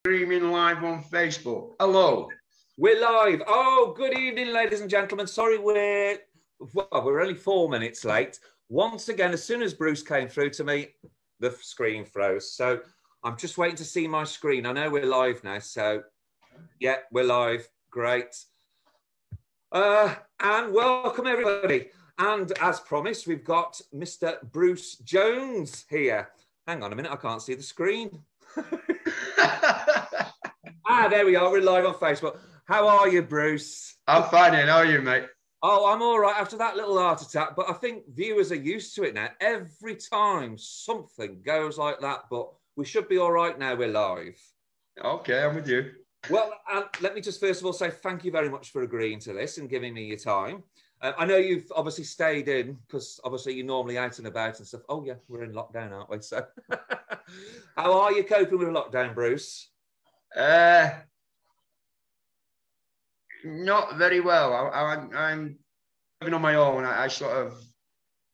Streaming live on Facebook. Hello. We're live. Oh, good evening, ladies and gentlemen. Sorry, we're only 4 minutes late. Once again, as soon as Bruce came through to me, the screen froze. So I'm just waiting to see my screen. I know we're live now. So, yeah, we're live. Great. And welcome, everybody. And as promised, we've got Mr. Bruce Jones here. Hang on a minute. I can't see the screen. There we are. We're live on Facebook. How are you, Bruce? I'm fine. How are you, mate? Oh, I'm all right after that little heart attack, but I think viewers are used to it now. Every time something goes like that, but we should be all right now. We're live. Okay, I'm with you. Well, let me just first of all say thank you very much for agreeing to this and giving me your time. I know you've obviously stayed in because obviously you're normally out and about and stuff. Oh, yeah, we're in lockdown, aren't we? So how are you coping with lockdown, Bruce? Not very well. I'm living on my own. I sort of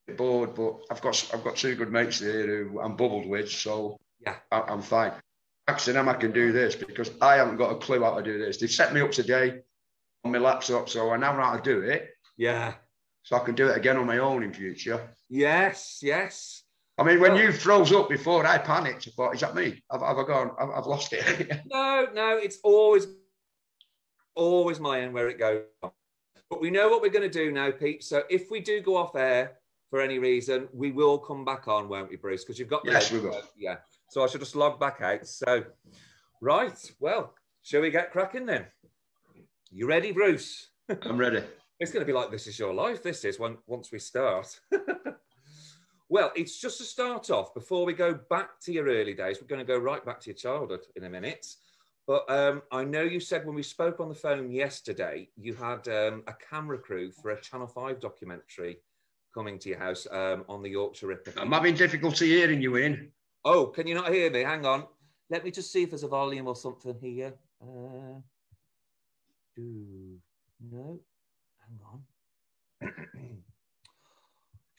get bored, but I've got two good mates there who I'm bubbled with, so yeah, I'm fine. Asking them I can do this because I haven't got a clue how to do this. They've set me up today on my laptop, so I now know how to do it. Yeah. So I can do it again on my own in future. Yes, yes. I mean, when you froze up before, I panicked. I thought, is that me? Have I gone? I've lost it. No, it's always my end where it goes. But we know what we're going to do now, Pete. So if we do go off air for any reason, we will come back on, won't we, Bruce? Because you've got the yes, we will. Yeah. So I should just log back out. So, right. Well, shall we get cracking then? You ready, Bruce? I'm ready. It's going to be like This Is Your Life. This is once we start. Well, it's just to start off, before we go back to your early days, we're going to go right back to your childhood in a minute. But I know you said when we spoke on the phone yesterday, you had a camera crew for a Channel 5 documentary coming to your house on the Yorkshire Ripper. I'm having difficulty hearing you, Ian. Oh, can you not hear me? Hang on. Let me just see if there's a volume or something here. No. Hang on. Do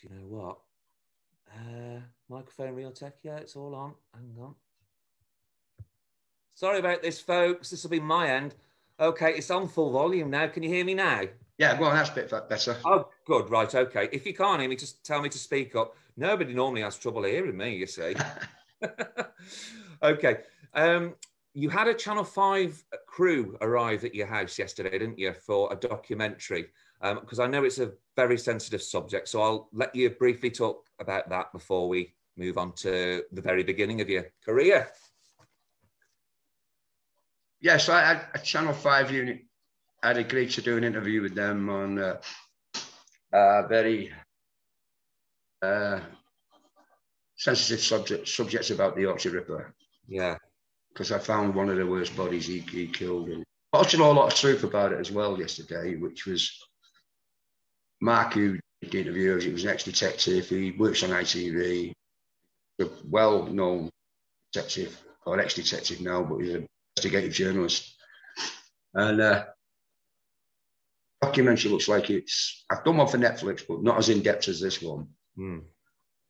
you know what? Microphone real tech, yeah, it's all on. Hang on. Sorry about this, folks. This will be my end. Okay, it's on full volume now. Can you hear me now? Yeah, go on, that's a bit better. Oh, good, right, okay. If you can't hear me, just tell me to speak up. Nobody normally has trouble hearing me, you see. Okay. You had a Channel 5 crew arrive at your house yesterday, didn't you, for a documentary? Because I know it's a very sensitive subject, so I'll let you briefly talk about that before we move on to the very beginning of your career. Yeah, so I had a Channel 5 unit. I'd agreed to do an interview with them on very sensitive subjects about the Yorkshire Ripper. Yeah. Because I found one of the worst bodies he killed. And I also know a lot of truth about it as well yesterday, which was Mark, who did the interview. He was an ex-detective. He works on ITV. A well-known detective, or ex-detective now, but he's an investigative journalist. And documentary looks like I've done one for Netflix, but not as in-depth as this one. Mm.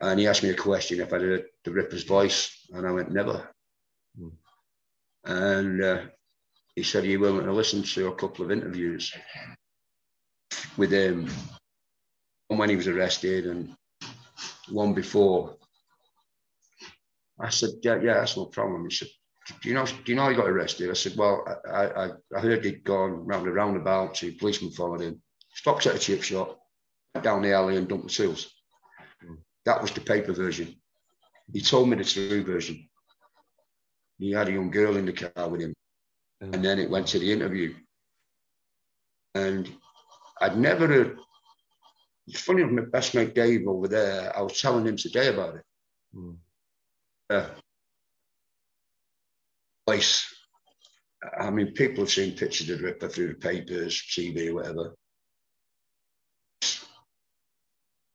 And he asked me a question if I heard the Ripper's voice, and I went, never. Mm. And he said, are you willing to listen to a couple of interviews with him? One when he was arrested and one before. I said, yeah, that's no problem. He said, do you know he got arrested? I said, well, I heard he'd gone round a roundabout, two policemen followed him, stopped at a chip shop, down the alley and dumped the tools. Mm. That was the paper version. He told me the true version. He had a young girl in the car with him. Mm. And then it went to the interview. And I'd never heard, it's funny, with my best mate Dave over there, I was telling him today about it. Mm. Voice. I mean, people have seen pictures of the Ripper through the papers, TV, whatever.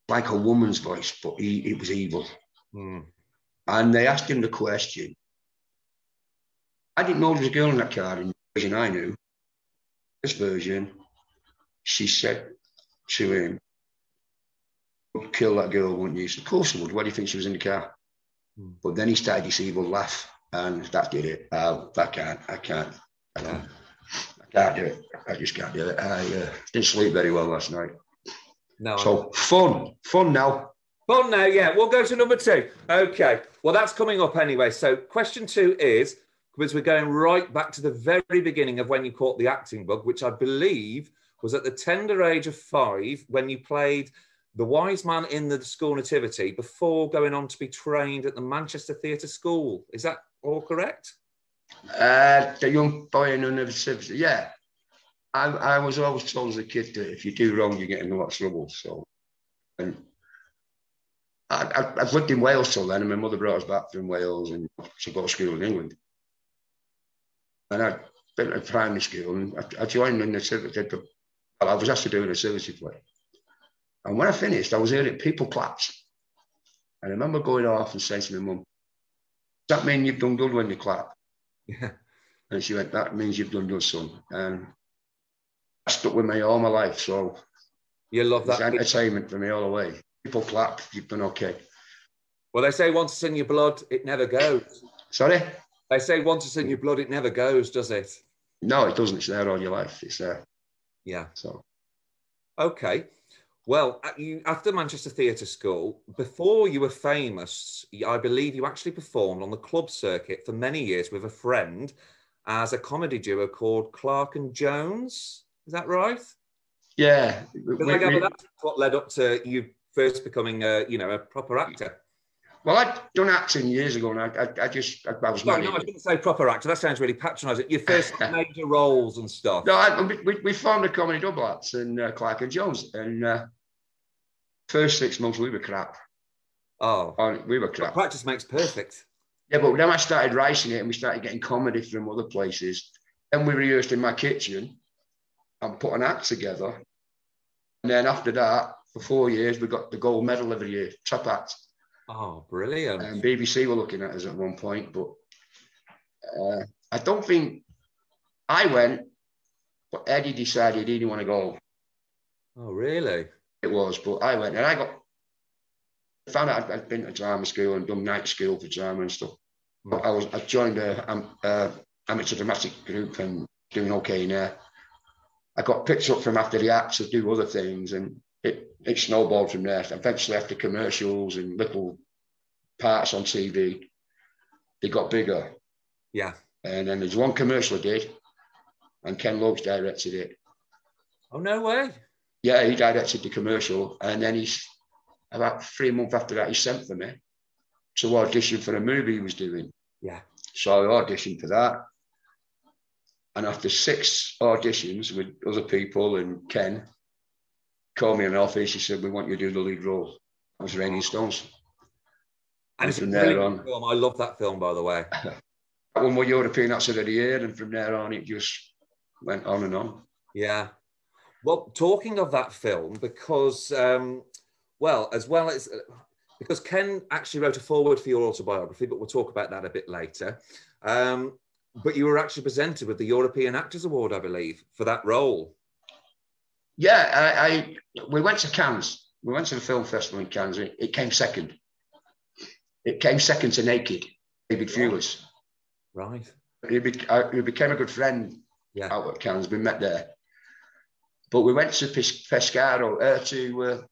Like a woman's voice, but it was evil. Mm. And they asked him the question. I didn't know there was a girl in that car in the version I knew. This version, she said to him, kill that girl, wouldn't you? He said, of course I would. Why do you think she was in the car? Mm. But then he started this evil laugh. and that did it. I can't do it. I just can't do it. I didn't sleep very well last night. No. So fun now. Fun now, yeah. We'll go to number 2. Okay. Well, that's coming up anyway. So question 2 is, because we're going right back to the very beginning of when you caught the acting bug, which I believe was at the tender age of 5 when you played the wise man in the school nativity before going on to be trained at the Manchester Theatre School. Is that all correct? The young boy in the nativity, yeah. I was always told as a kid that if you do wrong, you get in a lot of trouble. So, and I've lived in Wales till then, and my mother brought us back from Wales and to go to school in England. And I'd been at primary school, and I joined the nativity. Well, I was asked to do a nativity play. And when I finished, I was hearing people clapped. And I remember going off and saying to my mum, "Does that mean you've done good when you clap?" Yeah. And she went, "That means you've done good, son." And that stuck with me all my life. So you love that. It's entertainment for me all the way. People clap, you've done okay. Well, they say once it's in your blood, it never goes. Sorry? They say once it's in your blood, it never goes, does it? No, it doesn't. It's there all your life. It's there. Yeah. So. Okay. Well, after Manchester Theatre School, before you were famous, I believe you actually performed on the club circuit for many years with a friend as a comedy duo called Clark and Jones. Is that right? Yeah. That's what led up to you first becoming a proper actor. Well, I'd done acting years ago, and I was married. No, I didn't say proper actor. That sounds really patronising. Your first major roles and stuff. No, we formed a comedy double act in Clark and Jones, and first 6 months we were crap. Oh, we were crap. But practice makes perfect. Yeah, but then I started writing it, and we started getting comedy from other places. Then we rehearsed in my kitchen and put an act together. And then after that, for 4 years, we got the gold medal every year, top act. Oh, brilliant. And BBC were looking at us at one point, but I don't think I went, but Eddie decided he didn't want to go. Oh, really? It was, but I went, and I found out I'd been to drama school and done night school for drama and stuff. I joined a amateur dramatic group and doing okay in there. I got picked up from after the act to do other things, and it snowballed from there. Eventually, after commercials and little parts on TV, they got bigger. Yeah. And then there's one commercial I did, and Ken Loach directed it. Oh, no way. Yeah, he directed the commercial, and then about 3 months after that, he sent for me to audition for a movie he was doing. Yeah. So I auditioned for that. And after 6 auditions with other people and Ken, called me in an office. He said, "We want you to do the lead role." That was Raining Stones. And from there on, film. I love that film, by the way. That one was European Actor of the Year, and from there on, it just went on and on. Yeah. Well, talking of that film, because, because Ken actually wrote a foreword for your autobiography, but we'll talk about that a bit later. But you were actually presented with the European Actors Award, I believe, for that role. Yeah, we went to Cannes. We went to the film festival in Cannes. It came second. It came second to Naked, David Fewlis. Right. He became a good friend out at Cannes. We met there. But we went to Pescara, to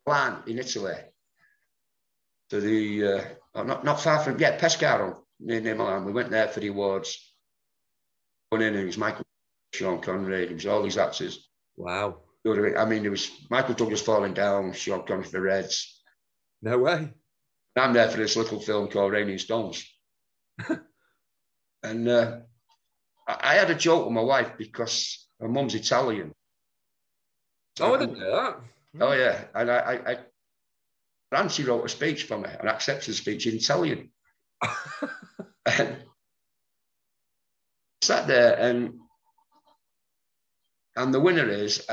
Milan in Italy. To the, not far from, Pescara, near Milan. We went there for the awards. Went in, and it was Michael, Sean Connery, it was all these actors. Wow. I mean, there was Michael Douglas falling down, Sean Connery for Reds. No way. I'm there for this little film called Raining Stones. And I had a joke with my wife because her mum's Italian. Oh, I didn't know that. Oh, yeah. And Nancy wrote a speech for me, an acceptance speech in Italian. And sat there, and the winner is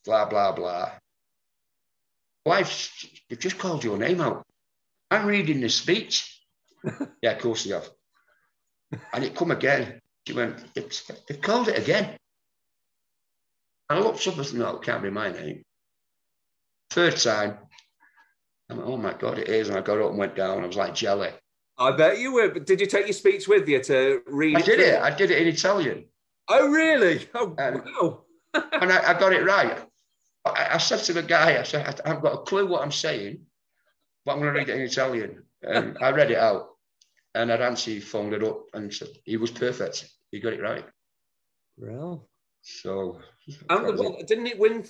blah, blah, blah. Wife, they've just called your name out. I'm reading the speech. Yeah, of course they have. And it come again. She went, they've called it again. And I looked up and said, no, it can't be my name. Third time, I'm like, oh my God, it is. And I got up and went down. I was like jelly. I bet you were. But did you take your speech with you to read it? I did it in Italian. Oh, really? Oh, wow. And I got it right. I said to the guy, I said, I've got a clue what I'm saying, but I'm going to read it in Italian. And I read it out. And Aranci phoned it up and said, he was perfect. He got it right. Well. So. And didn't it win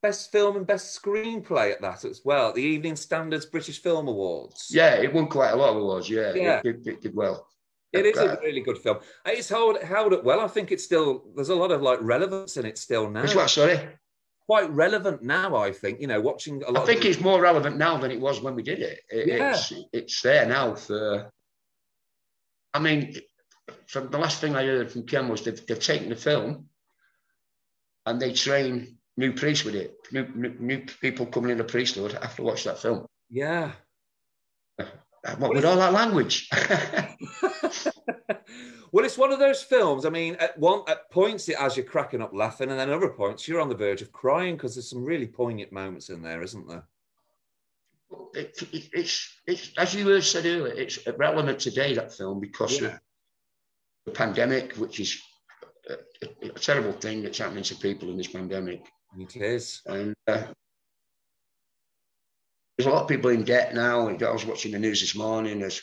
best film and best screenplay at that as well? The Evening Standard's British Film Awards. Yeah, it won quite a lot of awards. Yeah. It did well. It is a really good film. It's held up well. I think it's still, there's a lot of like relevance in it still now. Which what, sorry? Quite relevant now, I think. You know, watching a lot. I think it's more relevant now than it was when we did it. It's there now for. I mean, from the last thing I heard from Ken was they've taken the film and they train new priests with it. New people coming in the priesthood have to watch that film. Yeah. With all that language. Well, it's one of those films. I mean, at points it has you cracking up laughing, and then other points you're on the verge of crying because there's some really poignant moments in there, isn't there? It's as you said earlier, it's relevant today, that film, because of the pandemic, which is a terrible thing that's happening to people in this pandemic. It is. And there's a lot of people in debt now. I was watching the news this morning. There's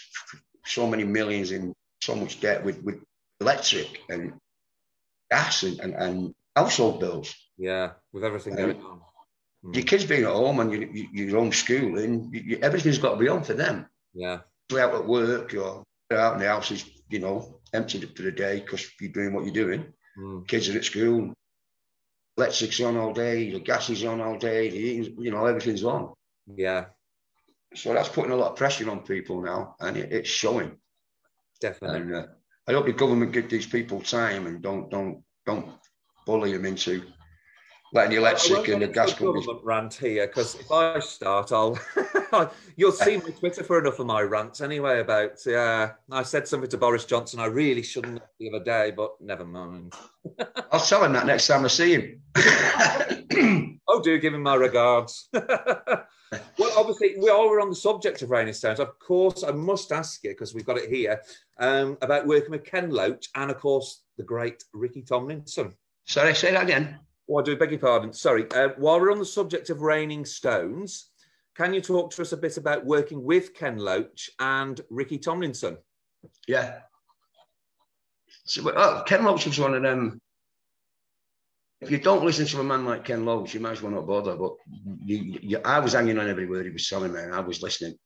so many millions in so much debt with electric and gas and household bills. Yeah, with everything going on. Your kids being at home and your own schooling, everything's got to be on for them. Yeah. You're out at work, or out in the house is, empty for the day because you're doing what you're doing. Kids are at school. Electric's on all day, the gas is on all day, the eating, everything's on. Yeah. So that's putting a lot of pressure on people now, and it's showing. Definitely. And I hope the government give these people time and don't bully them into letting the electric and the gas companies. Government rant here, because if I start, you'll see my Twitter for enough of my rants anyway. About I said something to Boris Johnson I really shouldn't the other day, but never mind. I'll tell him that next time I see him. Oh, do give him my regards. Well, obviously, we are on the subject of Rainy Stones. Of course, I must ask you, because we've got it here, about working with Ken Loach and, of course, the great Ricky Tomlinson. Sorry, say that again. Oh, I do beg your pardon. Sorry. While we're on the subject of Raining Stones, can you talk to us a bit about working with Ken Loach and Ricky Tomlinson? Yeah. So, Ken Loach was one of them. If you don't listen to a man like Ken Loach, you might as well not bother. But I was hanging on every word he was telling me, and I was listening.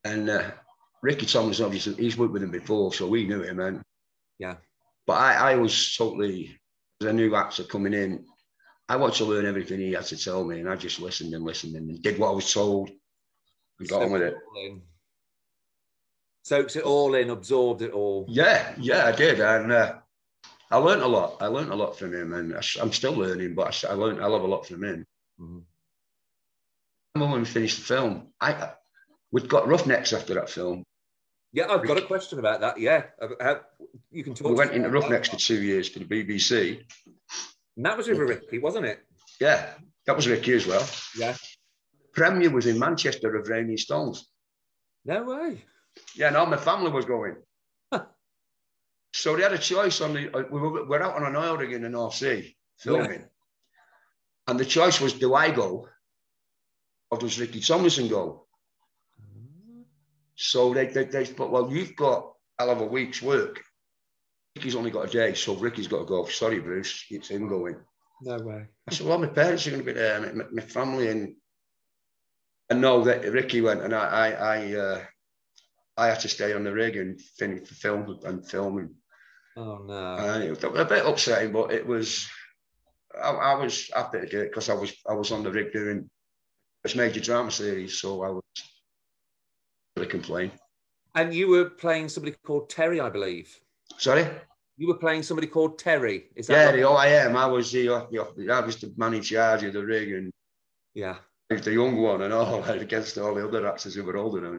And Ricky Tomlinson, obviously, he's worked with him before, so we knew him. And but I was totally, as a new actor coming in, I wanted to learn everything he had to tell me, and I just listened and did what I was told and got on with it. Soaked it all in, absorbed it all. Yeah, I did, and I learned a lot. I learned a lot from him, and I'm still learning, but I love a lot from him. When we finished the film, we'd got Roughnecks after that film. Yeah, I've got a question about that. Yeah, you can talk. We went into Roughnecks for 2 years for the BBC. And that was with Ricky, wasn't it? Yeah, that was Ricky as well. Yeah. Premiere was in Manchester of Raining Stones. No way. Yeah, no, my family was going. So they had a choice on we're out on an oil rig in the North Sea filming. And the choice was, do I go or does Ricky Tomlinson go? So they thought, well, you've got a hell of a week's work. Ricky's only got a day, so Ricky's got to go. Sorry, Bruce, it's him going. No way. I said, well, my parents are going to be there, my family, and no, that Ricky went, and I had to stay on the rig and film. Oh no! And it was a bit upsetting, but it was. I was happy to do it because I was on the rig doing this major drama series, so I was really complain. And you were playing somebody called Terry, I believe. Sorry. You were playing somebody called Terry. Is that right? The OIM. I was the man in charge of the rig, and the young one and all, against all the other actors who were older than me.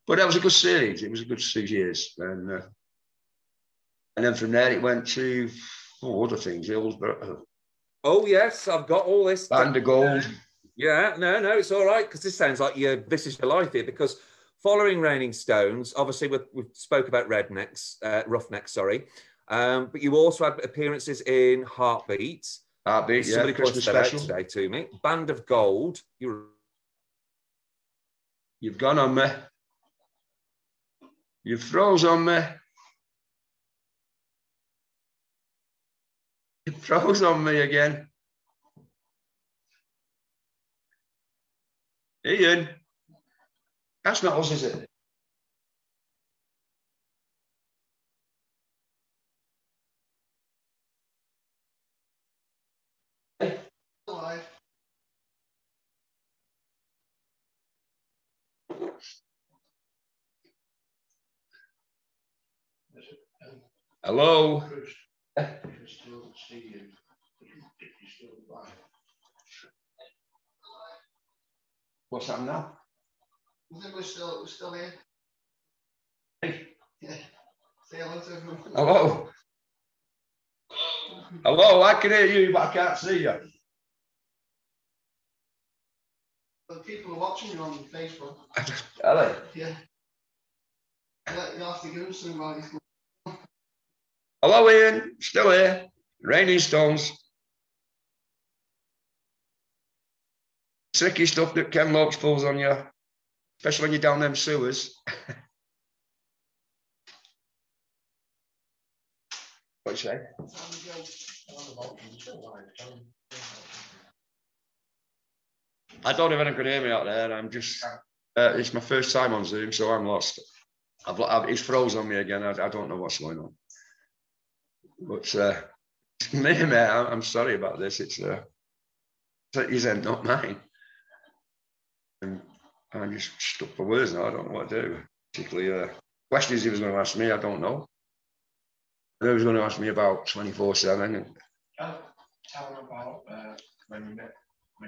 But that was a good series. It was a good 6 years, and then from there it went to other things. Hillsborough. Oh yes, I've got all this. Band of Gold. Yeah, no, it's all right because this sounds like this is your life here. Because Following Raining Stones, obviously we spoke about Roughnecks, sorry. But you also had appearances in Heartbeat. Heartbeat, Somebody yeah, Christmas pointed that special. out today to me. Band of Gold. You've gone on me. You've froze on me. You froze on me again. Ian, that's not us, is it? Hello? What's happening now? I think we're still here. Hey. Yeah. Say hello to everyone. Hello? Hello, I can hear you, but I can't see you. But people are watching you on Facebook. Are they? Yeah. You have to give them some advice. Hello, Ian. Still here. Raining Stones. Tricky stuff that Ken Lopes pulls on you, especially when you're down them sewers. What you say? I don't know if anyone can hear me out there. I'm just, it's my first time on Zoom, so I'm lost. It's frozen on me again. I don't know what's going on. But mate, I'm sorry about this. It's his end, not mine. And I'm just stuck for words now. I don't know what to do. Particularly, questions he was going to ask me, I don't know. I know he was going to ask me about 24/7. Tell them about when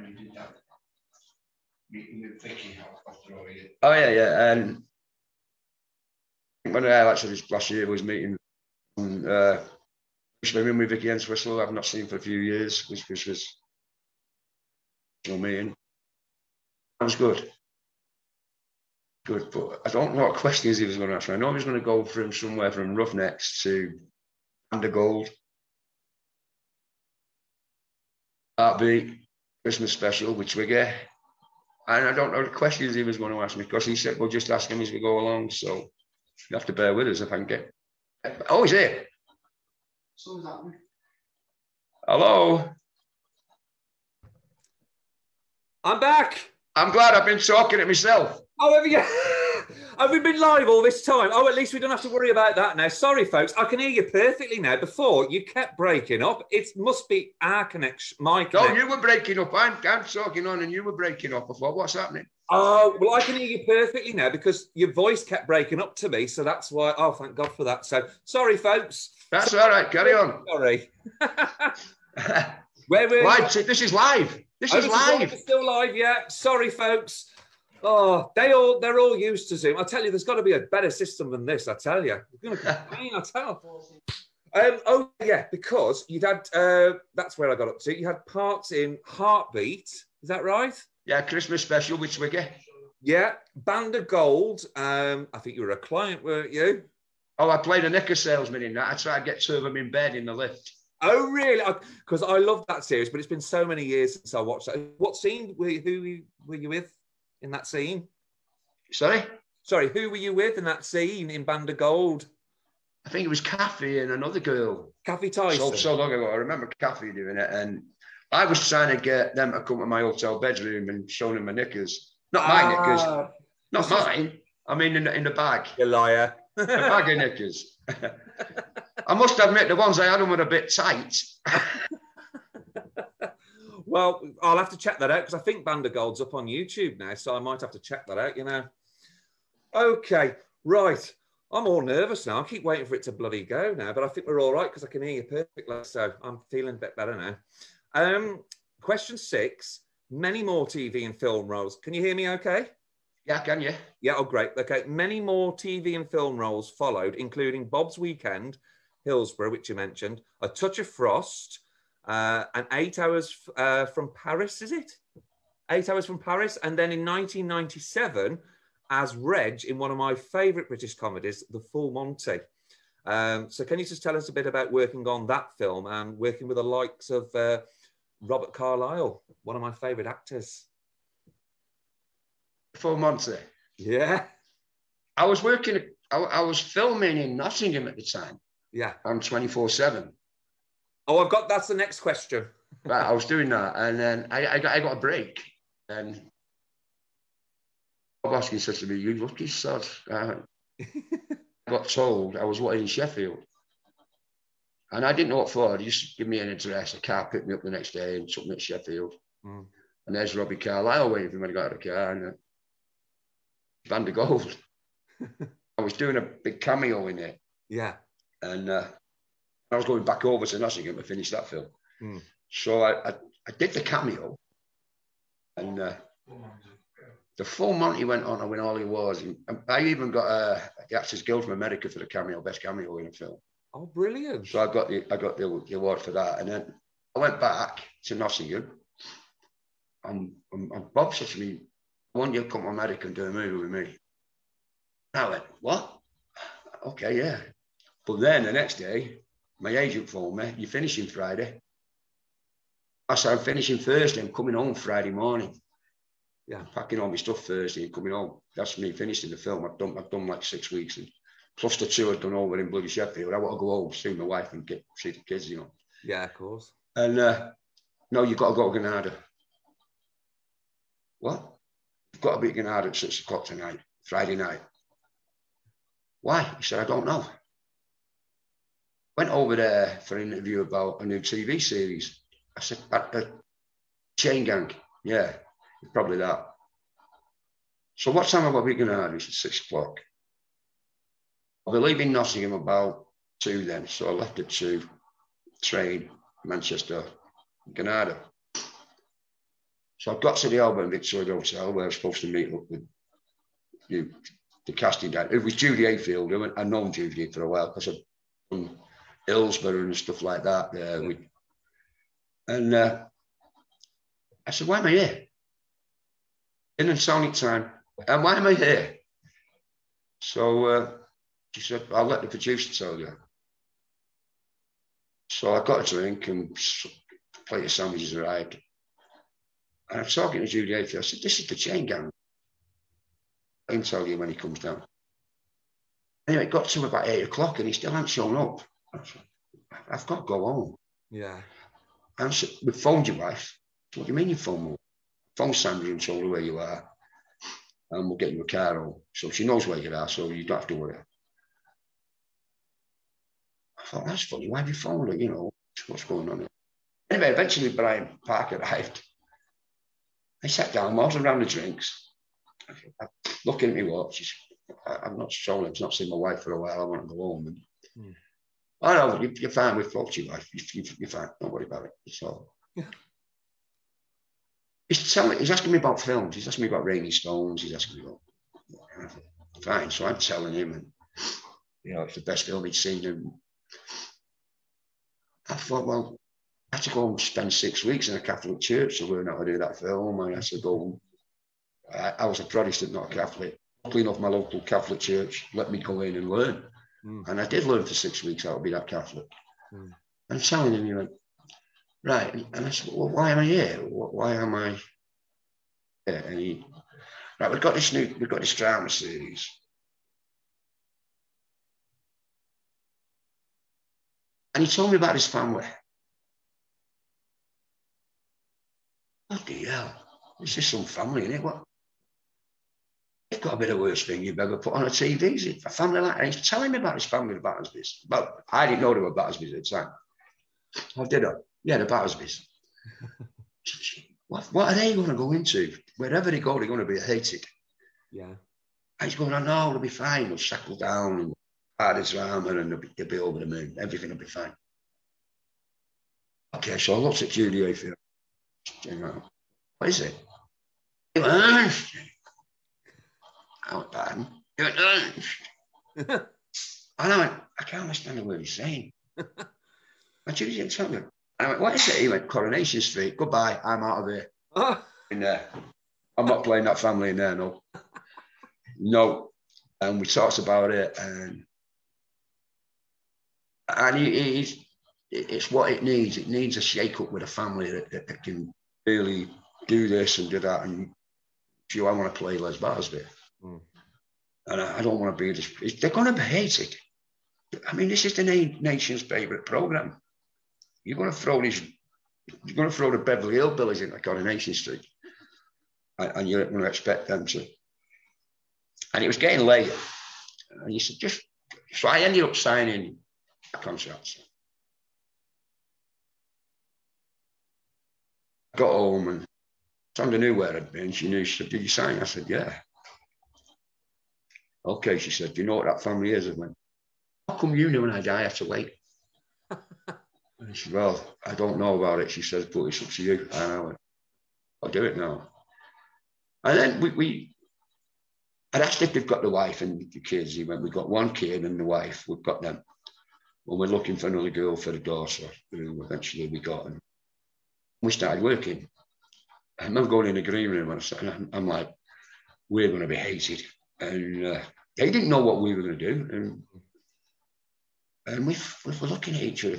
you did that meeting with Vicky after all you. Oh yeah. And when I actually this last year was meeting swimming with Vicky and Swistle, I've not seen for a few years, which was meeting. That was good. Good, but I don't know what questions he was going to ask me. I know he was going to go from somewhere from Roughnecks to Gold, Heartbeat, Christmas special, which we get. And I don't know the questions he was going to ask me because he said, we'll just ask him as we go along. So you have to bear with us if I can get. Oh, he's here. Someone's happening. Hello. I'm back. I'm glad I've been talking to myself. Oh, have you? Have we been live all this time? Oh, at least we don't have to worry about that now. Sorry, folks. I can hear you perfectly now. Before, you kept breaking up. It must be our connection, my connection. No, you were breaking up. I'm talking on and you were breaking up. I thought, what's happening? Oh, well, I can hear you perfectly now because your voice kept breaking up to me. So that's why. Oh, thank God for that. So sorry, folks. That's all right. Carry on. Sorry. Where were live? This is live. This is live. It's still live, yeah. Sorry, folks. Oh, they're all used to Zoom. I tell you, there's got to be a better system than this. I tell you, you're going to complain. I tell. Oh yeah, because you'd had. That's where I got up to. You had parts in Heartbeat. Is that right? Yeah, Christmas special, which we get. Yeah, Band of Gold. I think you were a client, weren't you? Oh, I played a knicker salesman in that. I tried to get two of them in bed in the lift. Oh, really? Because I love that series, but it's been so many years since I watched that. What scene who were you with in that scene? Sorry, who were you with in that scene in Band of Gold? I think it was Kathy and another girl. Kathy Tyson. So long ago. I remember Kathy doing it, and I was trying to get them to come to my hotel bedroom and show them my knickers. Not my knickers. Not mine. I mean, in the bag. You liar. A bag of knickers. I must admit, the ones I had them were a bit tight. Well, I'll have to check that out because I think Band of Gold's up on YouTube now, so I might have to check that out, you know. Okay, right. I'm all nervous now. I keep waiting for it to bloody go now, but I think we're all right because I can hear you perfectly, so I'm feeling a bit better now. Question 6, many more TV and film roles. Can you hear me okay? Yeah, can you? Yeah, oh, great. Okay, many more TV and film roles followed, including Bob's Weekend, Hillsborough, which you mentioned, A Touch of Frost, and 8 Hours from Paris, is it? 8 Hours from Paris. And then in 1997, as Reg in one of my favourite British comedies, The Full Monty. So can you just tell us a bit about working on that film and working with the likes of Robert Carlyle, one of my favourite actors? Full Monty. Yeah. I was working, I was filming in Nottingham at the time. Yeah. On 24/7. Oh, that's the next question. Right, I was doing that, and then I got a break, and Bob Hoskin said to me, "You lucky sod." I got told I was wanted in Sheffield, and I didn't know what for. They just give me an address. A car picked me up the next day and took me to Sheffield. And there's Robbie Carlyle waiting for me when I got out of the car, and Van der Gold. I was doing a big cameo in it. Yeah. And I was going back over to Nottingham to finish that film. So I did the cameo, and the Full Monty went on to win all the awards. And I even got the Actors Guild from America for the cameo, best cameo in a film. Oh, brilliant! So I got the award for that, and then I went back to Nottingham, and Bob said to me, "I want you to come to America and do a movie with me." And I went, "What? Okay, yeah." But then the next day, my agent phoned me, "You're finishing Friday." I said, "I'm finishing Thursday. I'm coming home Friday morning." Yeah, packing all my stuff Thursday and coming home. That's me finishing the film. I've done like 6 weeks, and plus the 2 I've done over in bloody Sheffield. I want to go home, see my wife and see the kids, you know. Yeah, of course. And no, you've got to go to Granada. What? You've got to be at Granada at 6 o'clock tonight, Friday night. Why? He said, "I don't know." Went over there for an interview about a new TV series. I said, Chain Gang. Yeah, probably that. So what time have I been Granada? He said, 6 o'clock. I'll be leaving Nottingham about 2 then. So I left at 2, train, Manchester, Granada. So I got to the Alba in Victoria Hotel where I was supposed to meet up with the casting director. It was Judy Hayfield. I'd known Judy for a while because I'd done Hillsborough and stuff like that. And I said, "Why am I here? In Sonic time. And why am I here?" So she said, "I'll let the producer tell you." So I got a drink and a plate of sandwiches arrived. And I'm talking to Judy Hayfield. I said, "This is the Chain Gang. I can tell you when he comes down." Anyway, it got to about 8 o'clock and he still hadn't shown up. I said, "I've got to go home." Yeah. And I said, "We phoned your wife." "What do you mean you phoned me?" "Phone Sandra and told her where you are. And we'll get you a car home. So she knows where you are, so you don't have to worry." I thought, that's funny. Why have you phoned her? You know, what's going on here? Anyway, eventually Brian Park arrived. I sat down, wasn't around the drinks. I'm looking at my watch. I'm not showing him. I've not seen my wife for a while. I want to go home. And, "Oh, no, you're fine. We've talked to your wife. You're fine. Don't worry about it." So he's asking me about films. He's asking me about Rainy Stones. He's asking me about, fine. So I'm telling him, and you know, it's the best film he'd seen. And I thought, well, I had to go and spend 6 weeks in a Catholic church to learn how to do that film. I had to go. I was a Protestant, not a Catholic. Luckily enough, my local Catholic church let me go in and learn. And I did learn for 6 weeks how to be that Catholic. I'm telling him, he went, "Right." And I said, "Well, why am I here? Why am I here?" And he, "Right, we've got this drama series. And he told me about his family. Bloody hell, this is some family, isn't it? What? You've got to be the worst thing you've ever put on a TV. Is it a family like that?" And he's telling me about his family, the Battersbys. But I didn't know they were Battersbys at the time. Oh, did I? Yeah, the Battersbys. What are they going to go into? Wherever they go, they're going to be hated. Yeah. And he's going, "Oh, no, they'll be fine. They'll settle down and part of drama and they'll be over the moon. Everything will be fine." Okay, so I looked at Judy Hayfield. "What is it?" He went, "Ernst." I went, "Pardon?" He went, "Ernst." And I went, "I can't understand the word he's saying." And Judy didn't tell me. And I went, "What is it?" He went, "Coronation Street. Goodbye. I'm out of here." In there. I'm not playing that family in there, no. No. And we talked about it, and it's what it needs. It needs a shake up with a family that can really do this and do that. And I want to play Les Battersby. And I don't want to be this. They're going to hate it. I mean, this is the nation's favourite programme. You're going to throw the Beverly Hillbillies into Coronation Street, and you're going to expect them to. And it was getting late, and you said so I ended up signing a contract. I got home and Sandra knew where I'd been. She said, "Did you sign?" I said, "Yeah." Okay, she said, "Do you know what that family is?" I went, "How come you knew when I die I have to wait?" And she said, "Well, I don't know about it." She says, "But it's up to you." And I went, "I'll do it now." And then I'd asked if they've got the wife and the kids. He went, "We've got one kid and the wife. We've got them. Well, we're looking for another girl for the daughter, who eventually we got." And we started working. I remember going in the green room and I'm like, "We're going to be hated." And they didn't know what we were going to do. And we were looking at each other.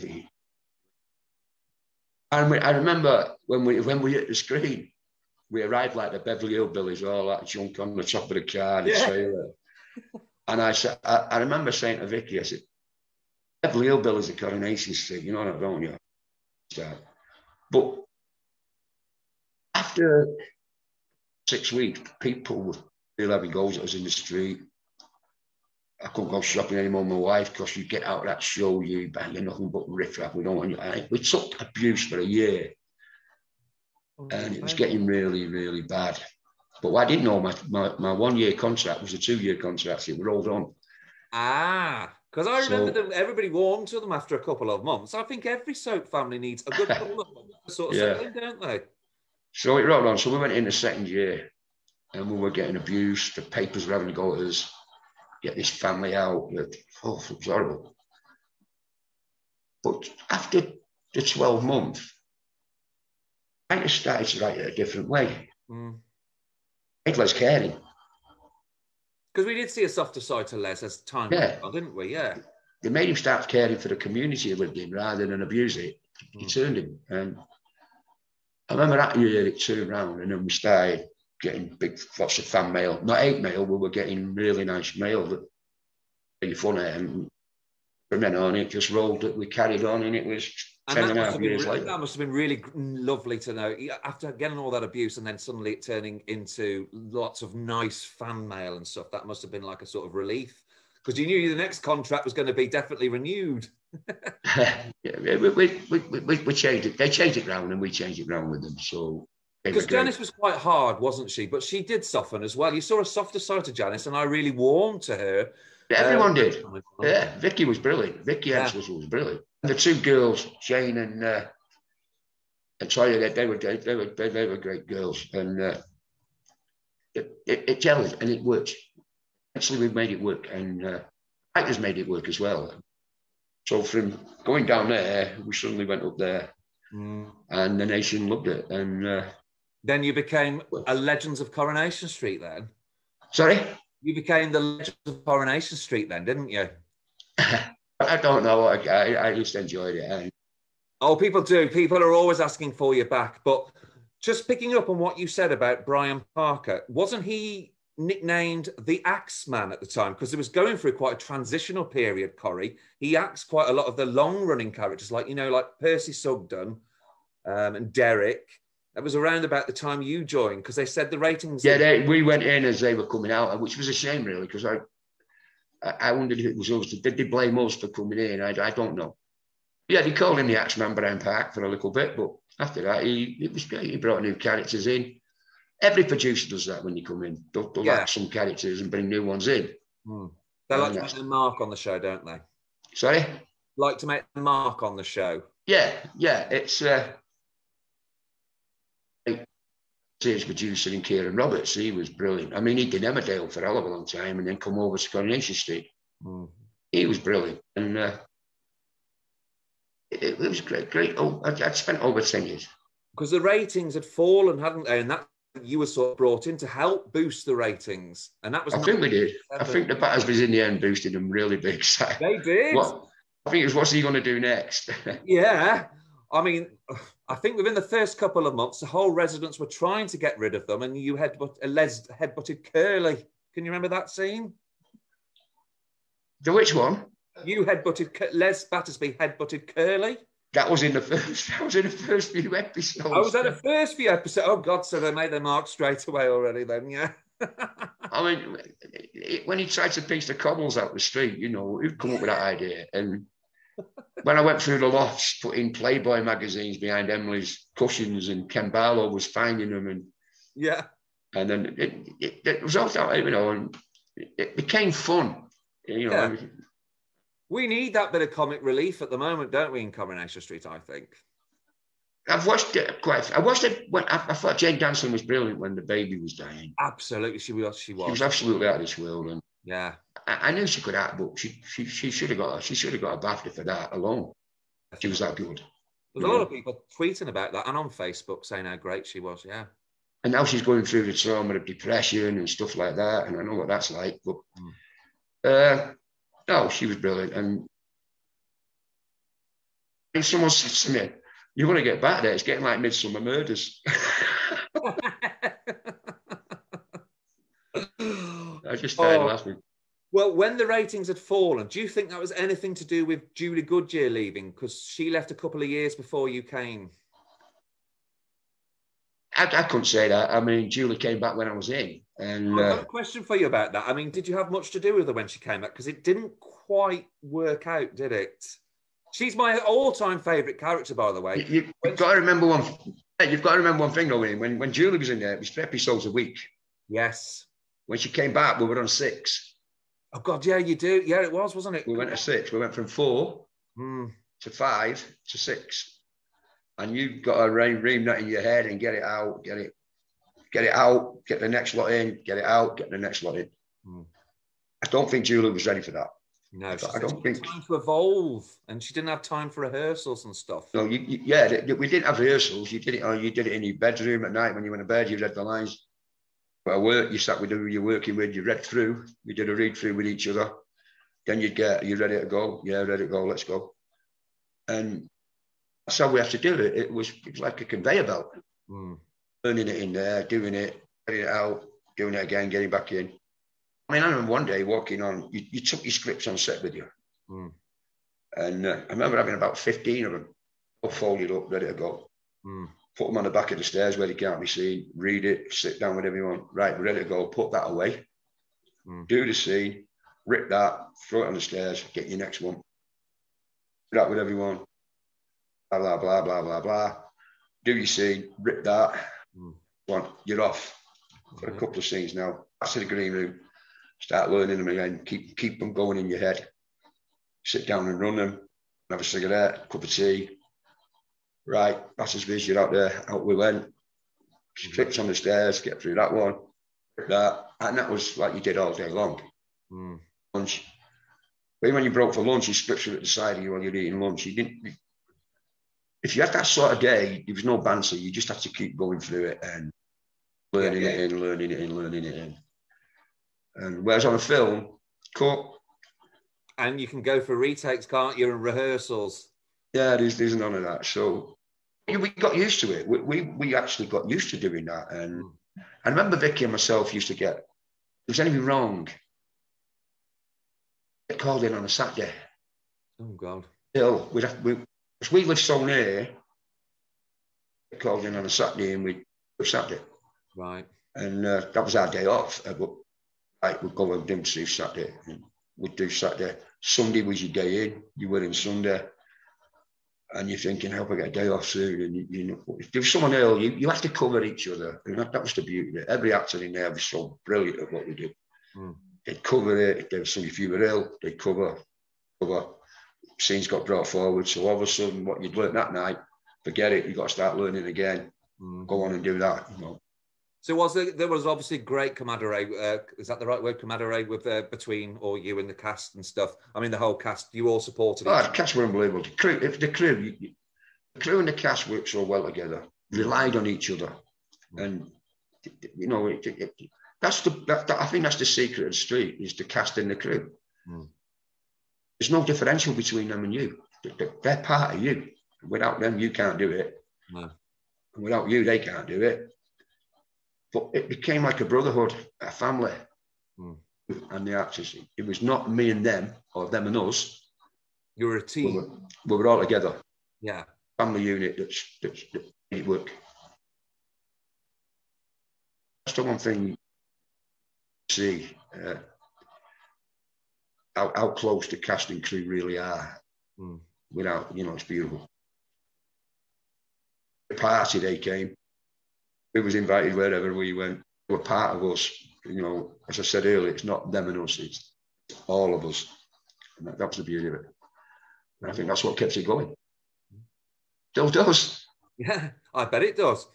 And I remember when we hit the screen, we arrived like the Beverly Hillbillies, all that junk on the top of the car, the trailer. And I remember saying to Vicky, I said, "Beverly Hillbillies at Coronation Street, you know that, don't you?" But after 6 weeks, people were still having goals at us in the street. I couldn't go shopping anymore with my wife because you get out of that show, you're nothing but riff-raff. We don't want you. We took abuse for a year. And it was getting really, really bad. But I didn't know my 1 year contract was a 2 year contract. It rolled on. Because I remember them, everybody warmed to them after a couple of months. I think every soap family needs a good couple of months to sort of settle in, don't they? So it rolled on. So we went in the second year and we were getting abused. The papers were having to go at us, get this family out. It was horrible. But after the 12 months, I kind of started to write it a different way. Made Les caring. Because we did see a softer side to Les as time went on, didn't we? Yeah. They made him start caring for the community he lived in rather than abuse it. He turned him. And I remember that year it turned around and then we started getting lots of fan mail. Not hate mail, we were getting really nice mail that made fun at. And from then on, it just rolled. We carried on and it was 10.5 years later. That must have been really lovely to know. After getting all that abuse and then suddenly it turning into lots of nice fan mail and stuff, that must have been like a sort of relief. Because you knew the next contract was going to be definitely renewed. we changed it. They changed it round and we changed it round with them. So because Janice was quite hard, wasn't she? But she did soften as well. You saw a softer side to Janice and I really warmed to her. Everyone did. Yeah, Vicky was brilliant. Vicky Hensel was brilliant. And the two girls, Jane and Toya, they were great girls. And it gelled and it worked. Actually, we made it work, and actors made it work as well. So from going down there, we suddenly went up there, and the nation loved it. And then you became a Legends of Coronation Street. Then, sorry, you became the Legends of Coronation Street. Then, didn't you? I don't know. I just enjoyed it. Oh, people do. People are always asking for you back. But just picking up on what you said about Brian Parker, wasn't he nicknamed the Axeman at the time? Because it was going through quite a transitional period, Corrie. He axed quite a lot of the long-running characters, like Percy Sugden and Derek. That was around about the time you joined, because they said the ratings... Yeah, we went in as they were coming out, which was a shame, really, because I wondered if it was us. Did they blame us for coming in? I don't know. Yeah, they called him the Axeman Brian Park for a little bit, but after that, it was great. He brought new characters in. Every producer does that when you come in. They'll add some characters and bring new ones in. They like to make a mark on the show, don't they? Sorry? Like to make a mark on the show. Yeah. It's his producer in Kieran Roberts. He was brilliant. I mean, he did Emmerdale for a hell of a long time and then come over to Coronation Street. He was brilliant. And it was great. Oh, I'd spent over 10 years. Because the ratings had fallen, hadn't they? And that you were sort of brought in to help boost the ratings, and that was. I think we did. I think the Battersby's in the end boosted them really big. So they did. I think it was, what's he going to do next? Yeah. I mean, I think within the first couple of months, the whole residents were trying to get rid of them, and you headbutted Curlie. Can you remember that scene? The which one? You Les Battersby headbutted Curlie. That was in the first. That was in the first few episodes. I was at the first few episodes. Oh God! So they made their mark straight away already. Then, yeah. I mean, when he tried to piece the cobbles out the street, you know, who'd come up with that idea? And when I went through the lofts, putting Playboy magazines behind Emily's cushions, and Ken Barlow was finding them, and yeah, and then it was all, you know, and it became fun, you know. Yeah. We need that bit of comic relief at the moment, don't we, in Coronation Street? I think. I've watched it quite. I watched it when I thought Jane Danson was brilliant when the baby was dying. Absolutely, she was. She was absolutely out of this world, and yeah, I knew she could act, but she should have got a BAFTA for that alone. She was that good. There's a lot of people tweeting about that and on Facebook saying how great she was. Yeah. And now she's going through the trauma of depression and stuff like that, and I know what that's like. But no, she was brilliant. And someone said to me, "You want to get back there? It's getting like Midsummer Murders." I just started laughing. Well, when the ratings had fallen, do you think that was anything to do with Julie Goodyear leaving? Because she left a couple of years before you came. I couldn't say that. I mean, Julie came back when I was in. And I've got a question for you about that. I mean, did you have much to do with her when she came back? Because it didn't quite work out, did it? She's my all-time favourite character, by the way. You've got to remember one. You've got to remember one thing, though. When Julie was in there, it was 3 episodes a week. Yes. When she came back, we were on 6. Oh God, yeah, you do. Yeah, it was, wasn't it? We went to 6. We went from 4 to 5 to 6, and you've got to ream that in your head and get it out, get it out, get the next lot in, get it out, get the next lot in. I don't think Julie was ready for that. No, I don't think time to evolve, and she didn't have time for rehearsals and stuff. No, we didn't have rehearsals. You did it in your bedroom at night when you went to bed. You read the lines. But at work, you sat with who you're working with. You read through. You did a read through with each other. Then you'd get, "Are you ready to go? Yeah, ready to go. Let's go." And that's how we have to do it. It was like a conveyor belt. Learning it in there, doing it, getting it out, doing it again, getting back in. I mean, I remember one day walking on, you took your scripts on set with you. And I remember having about 15 of them all folded up, ready to go. Put them on the back of the stairs where they can't be seen, read it, sit down with everyone. Right, we're ready to go, put that away. Do the scene, rip that, throw it on the stairs, get your next one. Do that with everyone. Blah, blah, blah, blah, blah, blah. Do your scene, rip that. You're off. Got a couple of scenes now. Back to the green room. Start learning them again. Keep them going in your head. Sit down and run them. Have a cigarette, cup of tea. Right, Battersby, you're out there. Out we went. Scripts on the stairs, get through that one. That. And that was like you did all day long. Lunch. But when you broke for lunch, your scripts were at the side of you while you're eating lunch. You didn't. If you had that sort of day, there was no banter. You just had to keep going through it and learning it in, learning it in, learning it in. And whereas on a film, cut. And you can go for retakes, can't you, and rehearsals? Yeah, there's none of that. So we got used to it. We actually got used to doing that. And I remember Vicky and myself used to get, if there was anything wrong, get called in on a Saturday. Oh, God. Because we live so near, get called in on a Saturday and we'd do Saturday. Right. And that was our day off. But right, we'd go and do Saturday. And we'd do Saturday. Sunday was your day in. You were in Sunday. And you're thinking, how can I get a day off soon? And you know, if there's someone ill, you have to cover each other. And that was the beauty of it. Every actor in there was so brilliant at what they did. They'd cover it. If there was somebody, if you were ill, they'd cover. Scenes got brought forward. So all of a sudden, what you'd learned that night, forget it. You've got to start learning again. Go on and do that. You know. So there was obviously great camaraderie. Is that the right word? Camaraderie with between all you and the cast and stuff. I mean, the whole cast. You all supported. The cast were unbelievable. The crew and the cast worked so well together. Relied on each other, and you know, I think that's the secret of the street, is the cast and the crew. There's no differential between them and you. They're part of you. Without them, you can't do it. No. And without you, they can't do it. But it became like a brotherhood, a family. And the actors, it was not me and them, or them and us. You were a team. We were all together. Yeah. Family unit that's made it work. That's the one thing you see, how close the cast and crew really are. Without, you know, it's beautiful. The party they came, we was invited wherever we went. They were part of us. You know, as I said earlier, it's not them and us, it's all of us. And that was the beauty of it. And I think that's what kept it going. Still does. Yeah, I bet it does.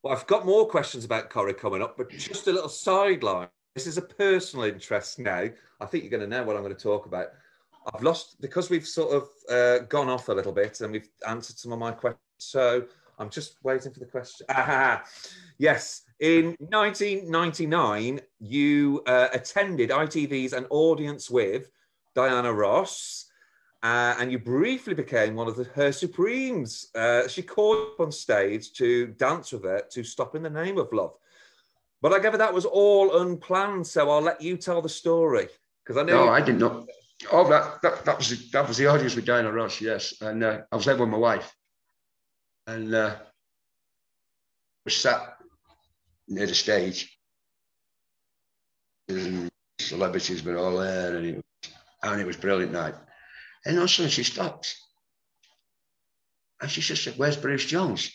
Well, I've got more questions about Corrie coming up, but just a little sideline. This is a personal interest now. I think you're going to know what I'm going to talk about. I've lost, because we've sort of gone off a little bit and we've answered some of my questions. So I'm just waiting for the question. Yes, in 1999, you attended ITV's An Audience with Diana Ross, and you briefly became one of her supremes. She called up on stage to dance with her to Stop in the Name of Love. But I gather that was all unplanned, so I'll let you tell the story. Because I know. No, I didn't know. Oh, that was the audience with Diana Ross, yes. And I was there with my wife. And we sat near the stage. And celebrities were all there, and it was a brilliant night. And all of a sudden she stopped. And she just said, "Where's Bruce Jones?"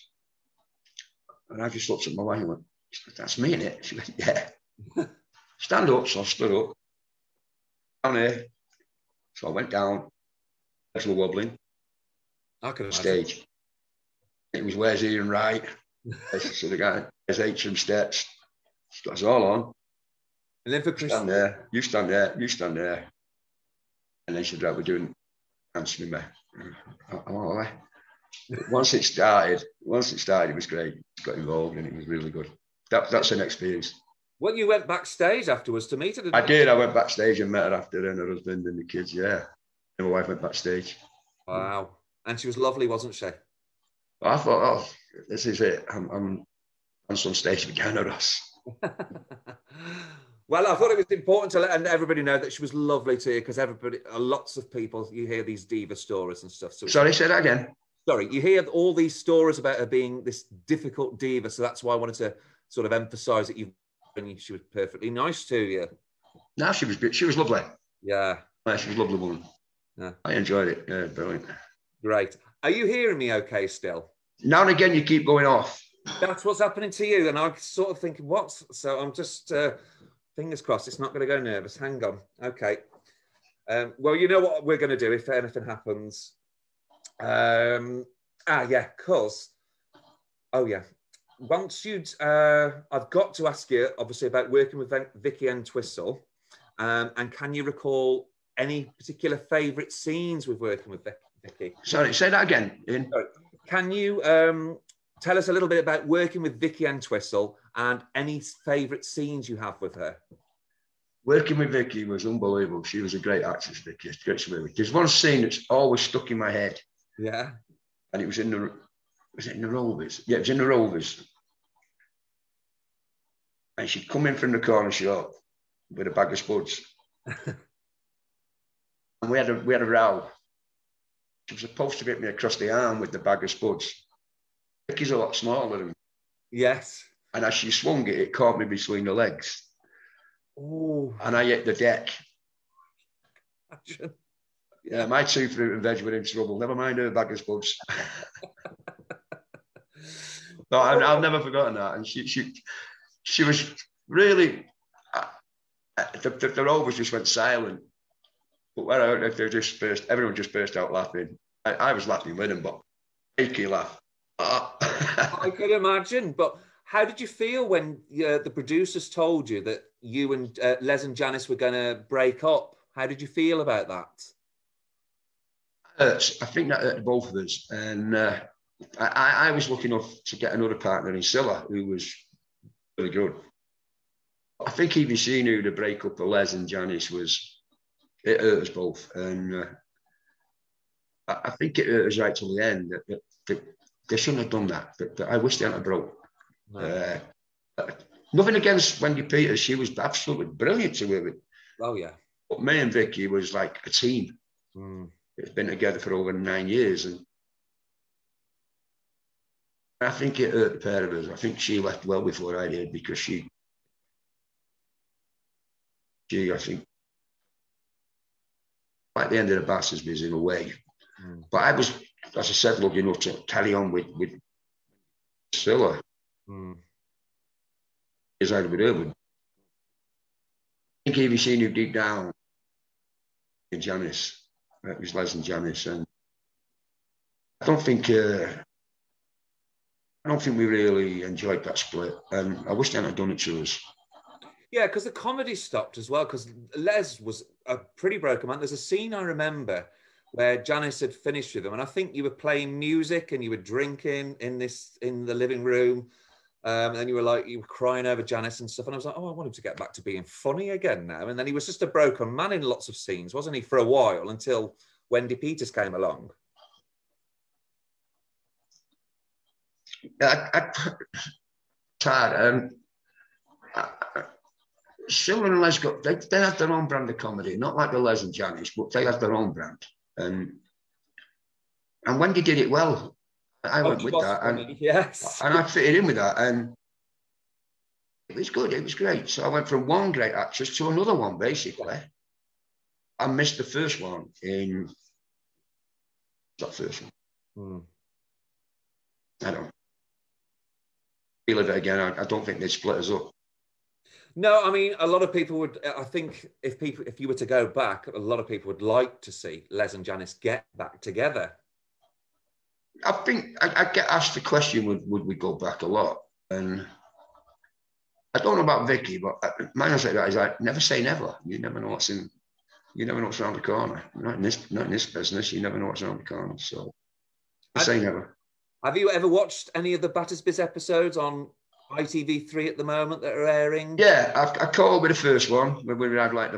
And I just looked at my wife and went, "That's me, innit?" She went, "Yeah." Stand up, so I stood up. Down here. So I went down, legs were wobbling. I could stage. It was "Where's Ian Wright?" So the guy, "There's Atrium Steps." Got us all on. And then for Chris, stand there, you stand there, you stand there. And then she said, "Right, we're doing Dance with Me." I'm all right. Once it started, it was great. It got involved and it was really good. That's an experience. Well, you went backstage afterwards to meet her, didn't you? I did. I went backstage and met her after, and her husband and the kids, yeah. And my wife went backstage. Wow. And she was lovely, wasn't she? I thought, oh, this is it. I'm on some stage with Diana Ross. Well, I thought it was important to let everybody know that she was lovely to you, because lots of people, you hear these diva stories and stuff. So sorry, say that again. Sorry, you hear all these stories about her being this difficult diva, so that's why I wanted to sort of emphasise that she was perfectly nice to you. No, she was lovely. Yeah. She was a lovely woman. Yeah. I enjoyed it. Yeah, brilliant. Great. Are you hearing me okay still? Now and again, you keep going off. That's what's happening to you. And I'm sort of thinking, what? So I'm just, fingers crossed, it's not going to go nervous. Hang on. Okay. Well, you know what we're going to do if anything happens. Because, once I've got to ask you, obviously, about working with Vicky Entwistle. And can you recall any particular favourite scenes with working with Vicky? Sorry, say that again, Ian. Sorry. Can you tell us a little bit about working with Vicky Entwistle and any favourite scenes you have with her? Working with Vicky was unbelievable. She was a great actress, Vicky. There's one scene that's always stuck in my head. Yeah. And it was in the Rovers? Yeah, it was in the Rovers. And she'd come in from the corner shop with a bag of spuds. And we had a row. She was supposed to hit me across the arm with the bag of spuds. Vicky's a lot smaller than me. Yes. And as she swung it, it caught me between the legs. Oh. And I hit the deck. Yeah, my 2 fruit and veg were in trouble. Never mind her bag of spuds. No, I've never forgotten that. And she was really. The Rovers just went silent. But everyone just burst out laughing. I was laughing with them, but achy laugh. I could imagine. But how did you feel when the producers told you that you and Les and Janice were going to break up? How did you feel about that? I think that hurt both of us. And I was lucky enough to get another partner in Scylla, who was really good. I think even she knew the breakup of Les and Janice it hurt us both. And I think it hurt us right till the end that they shouldn't have done that. That I wish they hadn't broke. No. Nothing against Wendy Peters. She was absolutely brilliant to work with. Oh, yeah. But me and Vicky was like a team. It's been together for over 9 years. And I think it hurt the pair of us. I think she left well before I did because she I think, like the end of the Battersby's in a way. But I was, as I said, lucky enough to carry on with Scylla. As I would I think even she knew deep down in Janice. It was Les and Janice. And I don't think we really enjoyed that split. And I wish they hadn't done it to us. Yeah, because the comedy stopped as well, because Les was a pretty broken man. There's a scene I remember where Janice had finished with them, and I think you were playing music and you were drinking in the living room, and then you were crying over Janice and stuff, and I was like, oh, I want him to get back to being funny again now. And then he was just a broken man in lots of scenes, wasn't he, for a while, until Wendy Peters came along. It's hard. Scylla and Les they had their own brand of comedy, not like the Les and Janice, but they had their own brand. And Wendy did it well. I went with that, and I fitted in with that, and it was good. It was great. So I went from one great actress to another one, basically. I missed the first one in that first one. I don't feel it again. I don't think they'd split us up. No, I mean, a lot of people would. I think if you were to go back, a lot of people would like to see Les and Janice get back together. I think I get asked the question: would we go back a lot? And I don't know about Vicky, but my answer to that is like never say never. You never know what's around the corner. Not in this business. You never know what's around the corner. So I say never. Have you ever watched any of the Battersby's episodes on ITV3 at the moment that are airing? Yeah, I caught up with the first one when we had like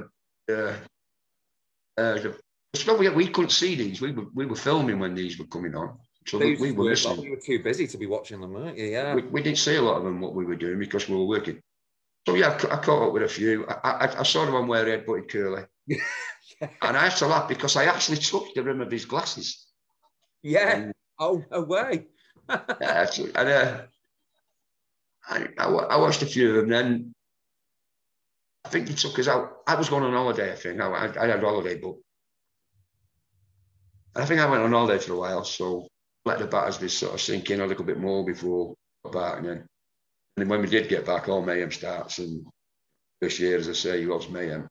we couldn't see these. We were filming when these were coming on, so we were listening. You were too busy to be watching them, weren't you? Yeah, we didn't see a lot of them what we were doing because we were working. So yeah, I caught up with a few. I saw the one where he had butted Curly, and I had to laugh because I actually took the rim of his glasses. Yeah. Oh, no way. Yeah, actually, and I watched a few of them. Then I think he took us out. I was going on holiday. I think I had a holiday booked. I think I went on holiday for a while, so let the Battersby sort of sink in a little bit more before we got back. And then when we did get back, all mayhem starts. And this year, as I say, was mayhem.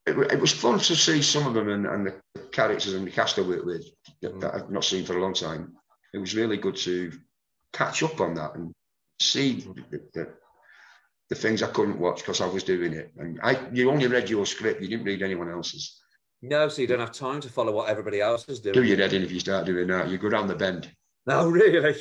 It was fun to see some of them and the characters and the cast I worked with that I've not seen for a long time. It was really good to catch up on that and see the things I couldn't watch because I was doing it. And you only read your script, you didn't read anyone else's. No, so you don't have time to follow what everybody else is doing. Do your head in if you start doing that. You go down the bend. No, really?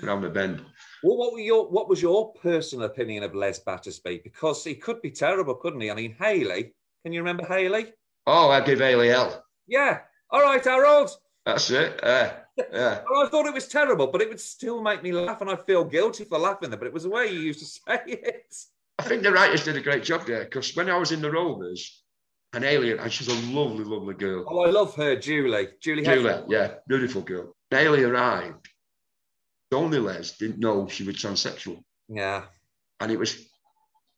Down the bend. Well, what was your personal opinion of Les Battersby? Because he could be terrible, couldn't he? I mean, Hayley. Can you remember Hayley? Oh, I give Hayley hell. Yeah. All right, Harold. That's it. Yeah. Well, I thought it was terrible, but it would still make me laugh, and I'd feel guilty for laughing there. But it was the way you used to say it. I think the writers did a great job there because when I was in the Rovers, and Hayley, and she's a lovely, lovely girl. Oh, I love her, Julie. Julie, yeah, beautiful girl. When Hayley arrived, only Les didn't know she was transsexual. Yeah. And it was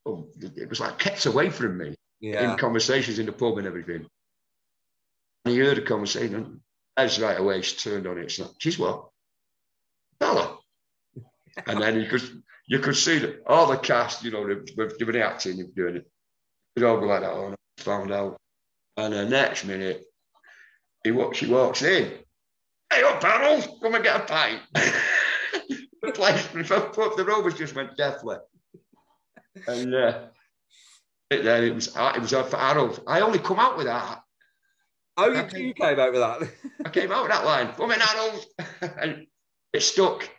like kept away from me. Yeah. In conversations in the pub and everything. And he heard a conversation, and Les right away she turned on it. She's like, she's what? Bella. And then you could see that all the cast, they were doing the acting and doing it. They'd all go like that, oh no, found out. And the next minute, she walks in. Hey up, Harold, come and get a pint. The place, the Rovers just went deathly. And then it was for Harold. I only come out with that. Oh, you came out with that? I came out with that line. Come in, Harold. And it stuck.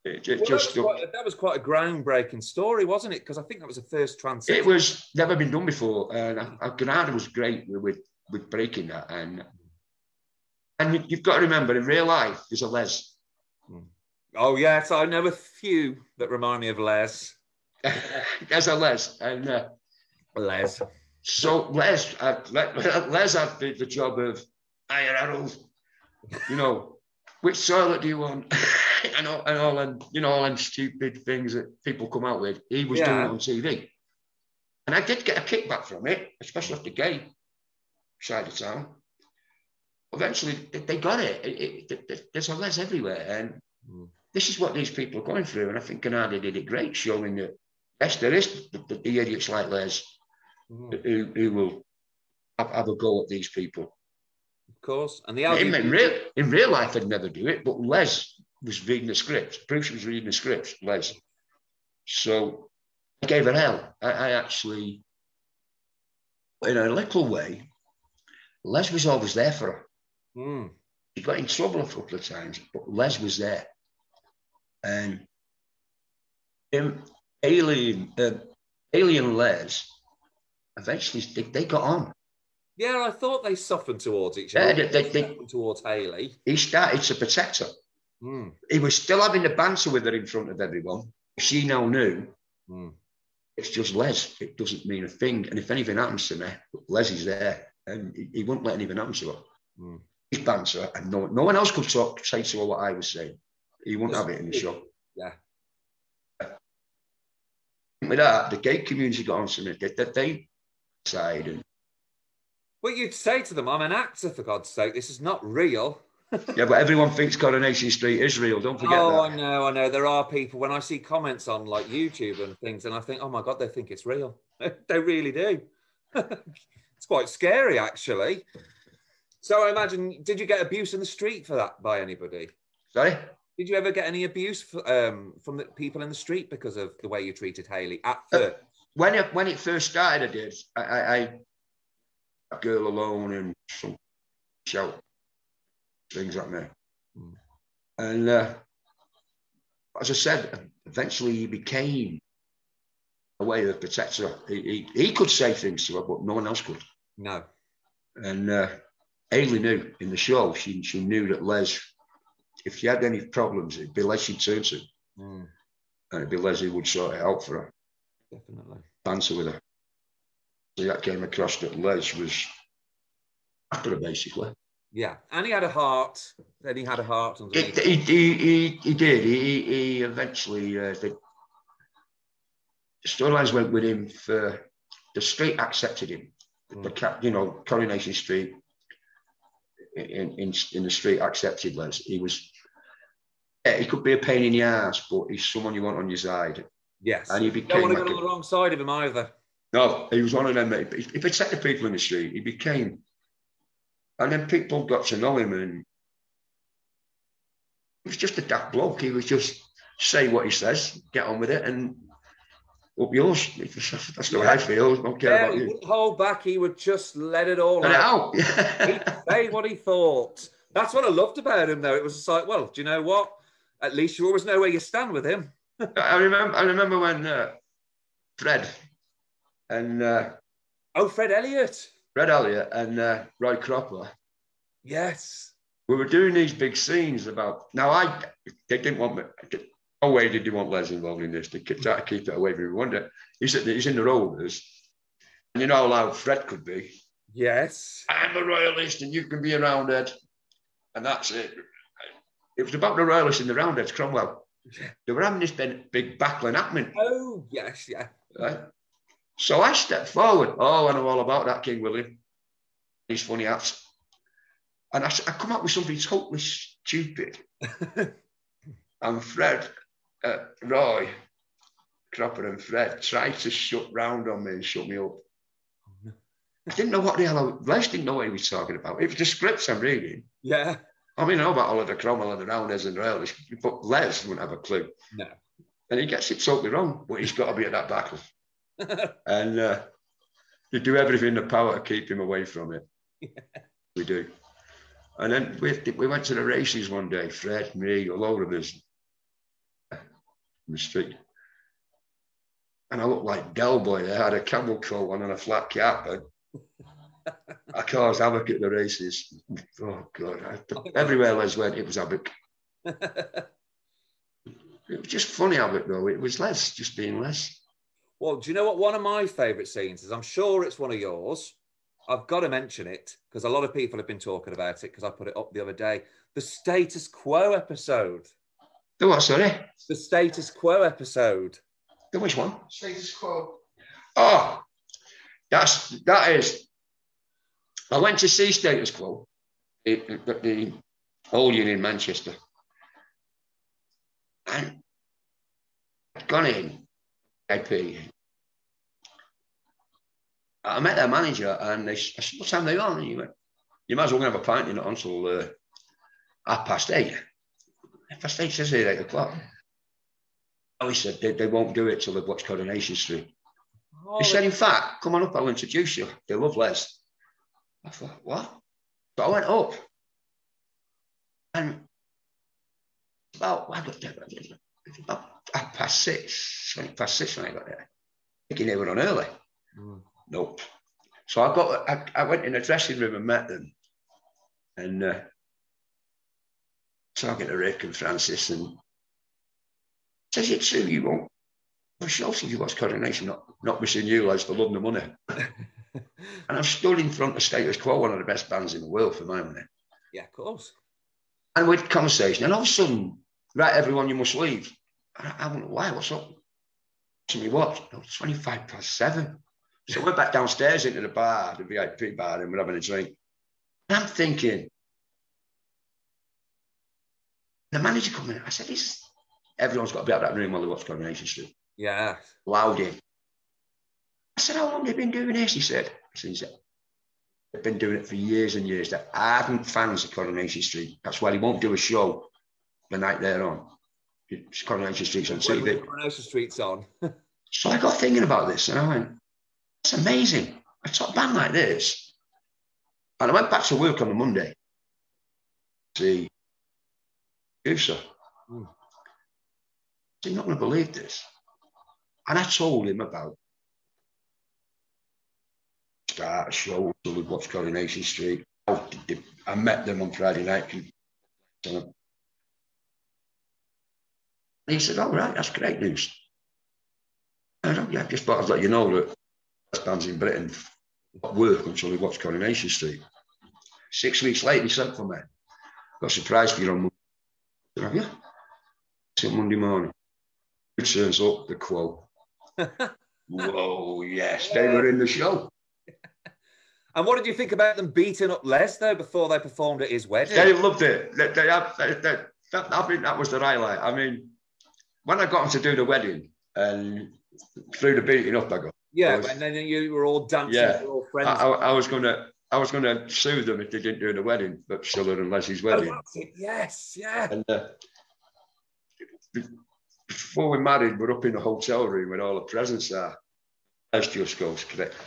It just stuck. That was quite a groundbreaking story, wasn't it? Because I think that was the first transit. It was never been done before, and Granada was great with breaking that. And you've got to remember, in real life, there's a Les. Oh yes, I know a few that remind me of Les. There's a Les, and Les. So Les had the job of, "Hiya, Harold, you know, which toilet do you want?" and all them stupid things that people come out with. He was doing it on TV, and I did get a kickback from it, especially off the gay side of town. Eventually, they got it. There's a Les everywhere, and this is what these people are going through. And I think Granada did it great, showing that yes, there is the idiots like Les who will have a go at these people. Of course, and in real life, I'd never do it, but Les was reading the script. Bruce was reading the script, Les. So I gave her hell. I actually, in a little way, Les was always there for her. She got in trouble a couple of times, but Les was there. And Alien Les, eventually they got on. Yeah, I thought they softened towards each other. Yeah, they softened towards Hayley. He started to protect her. He was still having the banter with her in front of everyone. She now knew it's just Les. It doesn't mean a thing. And if anything happens to me, Les is there. And he wouldn't let anything happen to her. He's banter, and no one else could say to her what I was saying. He wouldn't have it in the show. Yeah. With that, the gay community got on to me. They decided. Well, you'd say to them, "I'm an actor, for God's sake. This is not real." Yeah, but everyone thinks Coronation Street is real. Don't forget that. Oh, I know. There are people, when I see comments on like YouTube and things, and I think, oh my God, they think it's real. They really do. It's quite scary, actually. So I imagine, did you get abuse in the street for that by anybody? Sorry? Did you ever get any abuse from the people in the street because of the way you treated Hayley at first? When it first started, I did. I a girl alone and some shout things at me. And as I said, eventually he became a way of protecting her. He could say things to her, but no one else could. No. And Hayley knew in the show, she knew that Les, if she had any problems, it'd be Les she'd turn to. And it'd be Les who would sort it out for her. Definitely. Banter with her. So that came across that Les was after her, basically. Yeah, and he had a heart. Then he had a heart underneath. He did. He eventually the storylines went with him for the street accepted him. The Coronation Street in the street accepted Les. He was. He could be a pain in the ass, but he's someone you want on your side. Yes. And he became. Don't want to go on the wrong side of him either. No, he was one of them. He protected people in the street. He became. And then people got to know him, and he was just a daft bloke. He was just say what he says, get on with it, and up yours. That's the way I feel. I don't care about you. He wouldn't hold back. He would just let it all out. He'd say what he thought. That's what I loved about him, though. It was just like, well, do you know what? At least you always know where you stand with him. I remember when Fred and Fred Elliott. Fred Elliott and Roy Cropper. Yes. We were doing these big scenes about. Now, they didn't want me. No way did they want Les involved in this. They tried to keep it away from me. He's in the Rovers. And you know how loud Fred could be. Yes. I'm a royalist and you can be a roundhead. And that's it. It was about the royalists and the roundheads, Cromwell. They were having this big backline happening. Oh, yes, yeah. Right? So I stepped forward. Oh, I know all about that, King William. These funny hats. And I come up with something totally stupid. And Fred, Roy, Cropper and Fred tried to shut round on me and shut me up. I didn't know what the hell, Les didn't know what he was talking about. It was the scripts I'm reading. Yeah. I mean, I know about Oliver Cromwell and the Roundheads and the Royalists, but Les wouldn't have a clue. No. And he gets it totally wrong, but he's got to be at that battle. And they do everything in their power to keep him away from it. Yeah. We do. And then we went to the races one day, Fred, me, a load of us, in the street. And I looked like Del Boy. I had a camel coat on and a flat cap. And I caused havoc at the races. Oh, God. Everywhere Les went, it was havoc. It was just funny havoc, though. It was Les, just being Les. Well, do you know what one of my favourite scenes is? I'm sure it's one of yours. I've got to mention it because a lot of people have been talking about it because I put it up the other day. The Status Quo episode. The what, sorry? The Status Quo episode. The which one? Status Quo. Oh, that is. I went to see Status Quo at the Old Inn in Manchester. And I'd gone in, IP. I met their manager and I said, what time are they on? And he went, you might as well have a pint in it until 8:30. 8:30 says 8 o'clock. Oh, he said, they won't do it till they've watched Coronation Street. Oh, he said, in fact, come on up, I'll introduce you. They love Les. I thought, what? So I went up. And about 6:30, 6:20 when I got there. Thinking they were on early. Nope. So I went in the dressing room and met them. And talking to Rick and Francis, and says, it true you won't? Well, she also you watch Coronation, not missing you, Les, for loving the money. And I'm stood in front of Status Quo, one of the best bands in the world for my money. Yeah, of course. And we had conversation, and all of a sudden, right, everyone, you must leave. And I went, why? What's up? To me, what? No, 7:25. So I went back downstairs into the bar, the VIP bar, and we're having a drink. And I'm thinking, the manager coming in, I said, everyone's got to be out of that room while they watch Coronation Street. Yeah. Loud in. I said, how long have they been doing this? He said, they've been doing it for years and years. They're ardent fans of Coronation Street. That's why they won't do a show the night they're on. Coronation Street's on TV. Coronation Street's on. So I got thinking about this and I went, that's amazing. A top band like this. And I went back to work on the Monday. See, producer. I said, you're not going to believe this. And I told him about start a show, so we'd watch Coronation Street. I met them on Friday night. And he said, all right, that's great news. I said, yeah, just thought I'd let you know that best bands in Britain work until we watch Coronation Street. 6 weeks later, he sent for me. Got a surprise for you on Monday. I said, have you? Till Monday morning. Who turns up? The Quo. Whoa, yes, they were in the show. And what did you think about them beating up Les, though, before they performed at his wedding? They loved it. I think that was the highlight. I mean, when I got them to do the wedding and through the beating up, I got. Yeah, and then you were all dancing. Yeah, all friends. I was gonna sue them if they didn't do the wedding, but Siller and Leslie's wedding. Oh, yes, yeah. And before we married, we're up in the hotel room where all the presents are. Les just goes,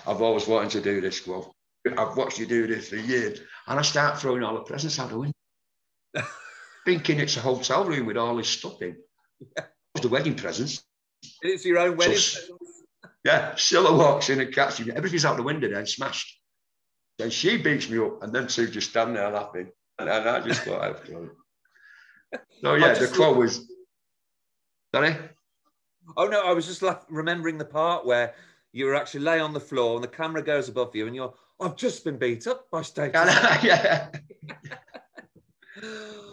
I've always wanted to do this, Quo. I've watched you do this for years. And I start throwing all the presents out the window. Thinking it's a hotel room with all this stuff in. Yeah. The wedding presents. It's your own wedding so, presents. Yeah, Silla walks in and catches me. Everything's out the window then, smashed. Then she beats me up and then two just stand there laughing. And I just thought, I've got it. So yeah, the Quo was... Sorry? Oh no, I was just remembering the part where you were actually lay on the floor and the camera goes above you and you're, I've just been beat up by Status. Yeah.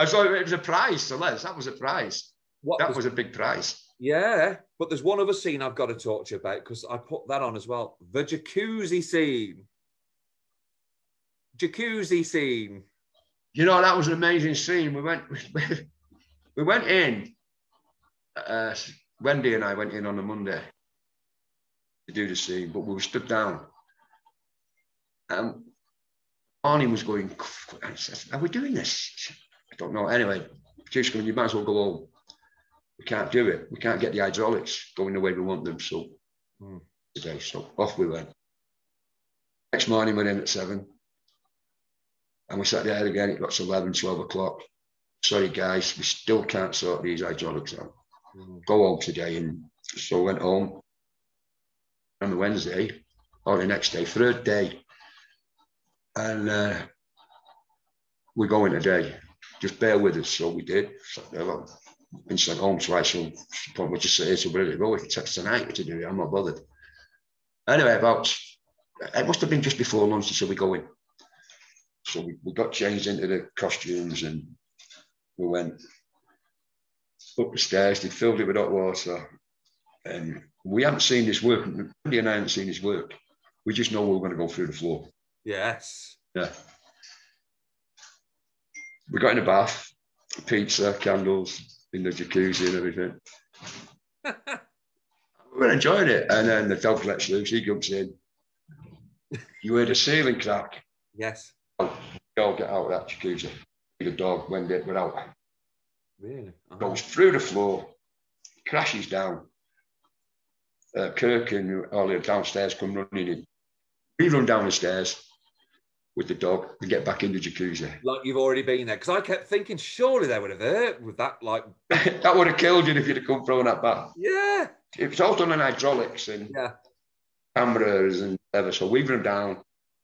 I thought it was a prize, so Les, that was a prize. That was a big prize. Yeah, but there's one other scene I've got to talk to you about because I put that on as well. The jacuzzi scene. Jacuzzi scene. You know, that was an amazing scene. We went in. Wendy and I went in on a Monday to do the scene, but we were stood down. Arnie was going, I said, are we doing this? I don't know. Anyway, producer going, you might as well go home. We can't do it. We can't get the hydraulics going the way we want them. So today, so off we went. Next morning, we're in at 7. And we sat there again, it got 11, 12 o'clock. Sorry, guys, we still can't sort these hydraulics out. Go home today. And so I went home on the Wednesday, or the next day, third day. And we're going today. Just bear with us. So we did. Been sent home twice. So we just say, so we're ready to go. If it takes tonight to do it, I'm not bothered. Anyway, it must have been just before lunch, so we go in. So we got changed into the costumes and we went up the stairs. They filled it with hot water. And we haven't seen this work. Andy and I haven't seen this work. We just know we're going to go through the floor. Yes. Yeah. We got in the bath, pizza, candles, in the jacuzzi and everything. We were enjoying it. And then the dog lets loose. He jumps in. You heard a ceiling crack. Yes. Go get out of that jacuzzi. The dog went out. Really? Goes through the floor, crashes down. Kirk and Ollie downstairs come running in. We run down the stairs with the dog and get back in the jacuzzi. Like you've already been there. Because I kept thinking, surely they would have hurt with that. Like that would have killed you if you'd have come throwing that back. Yeah. It was all done on hydraulics and cameras and whatever. So we run down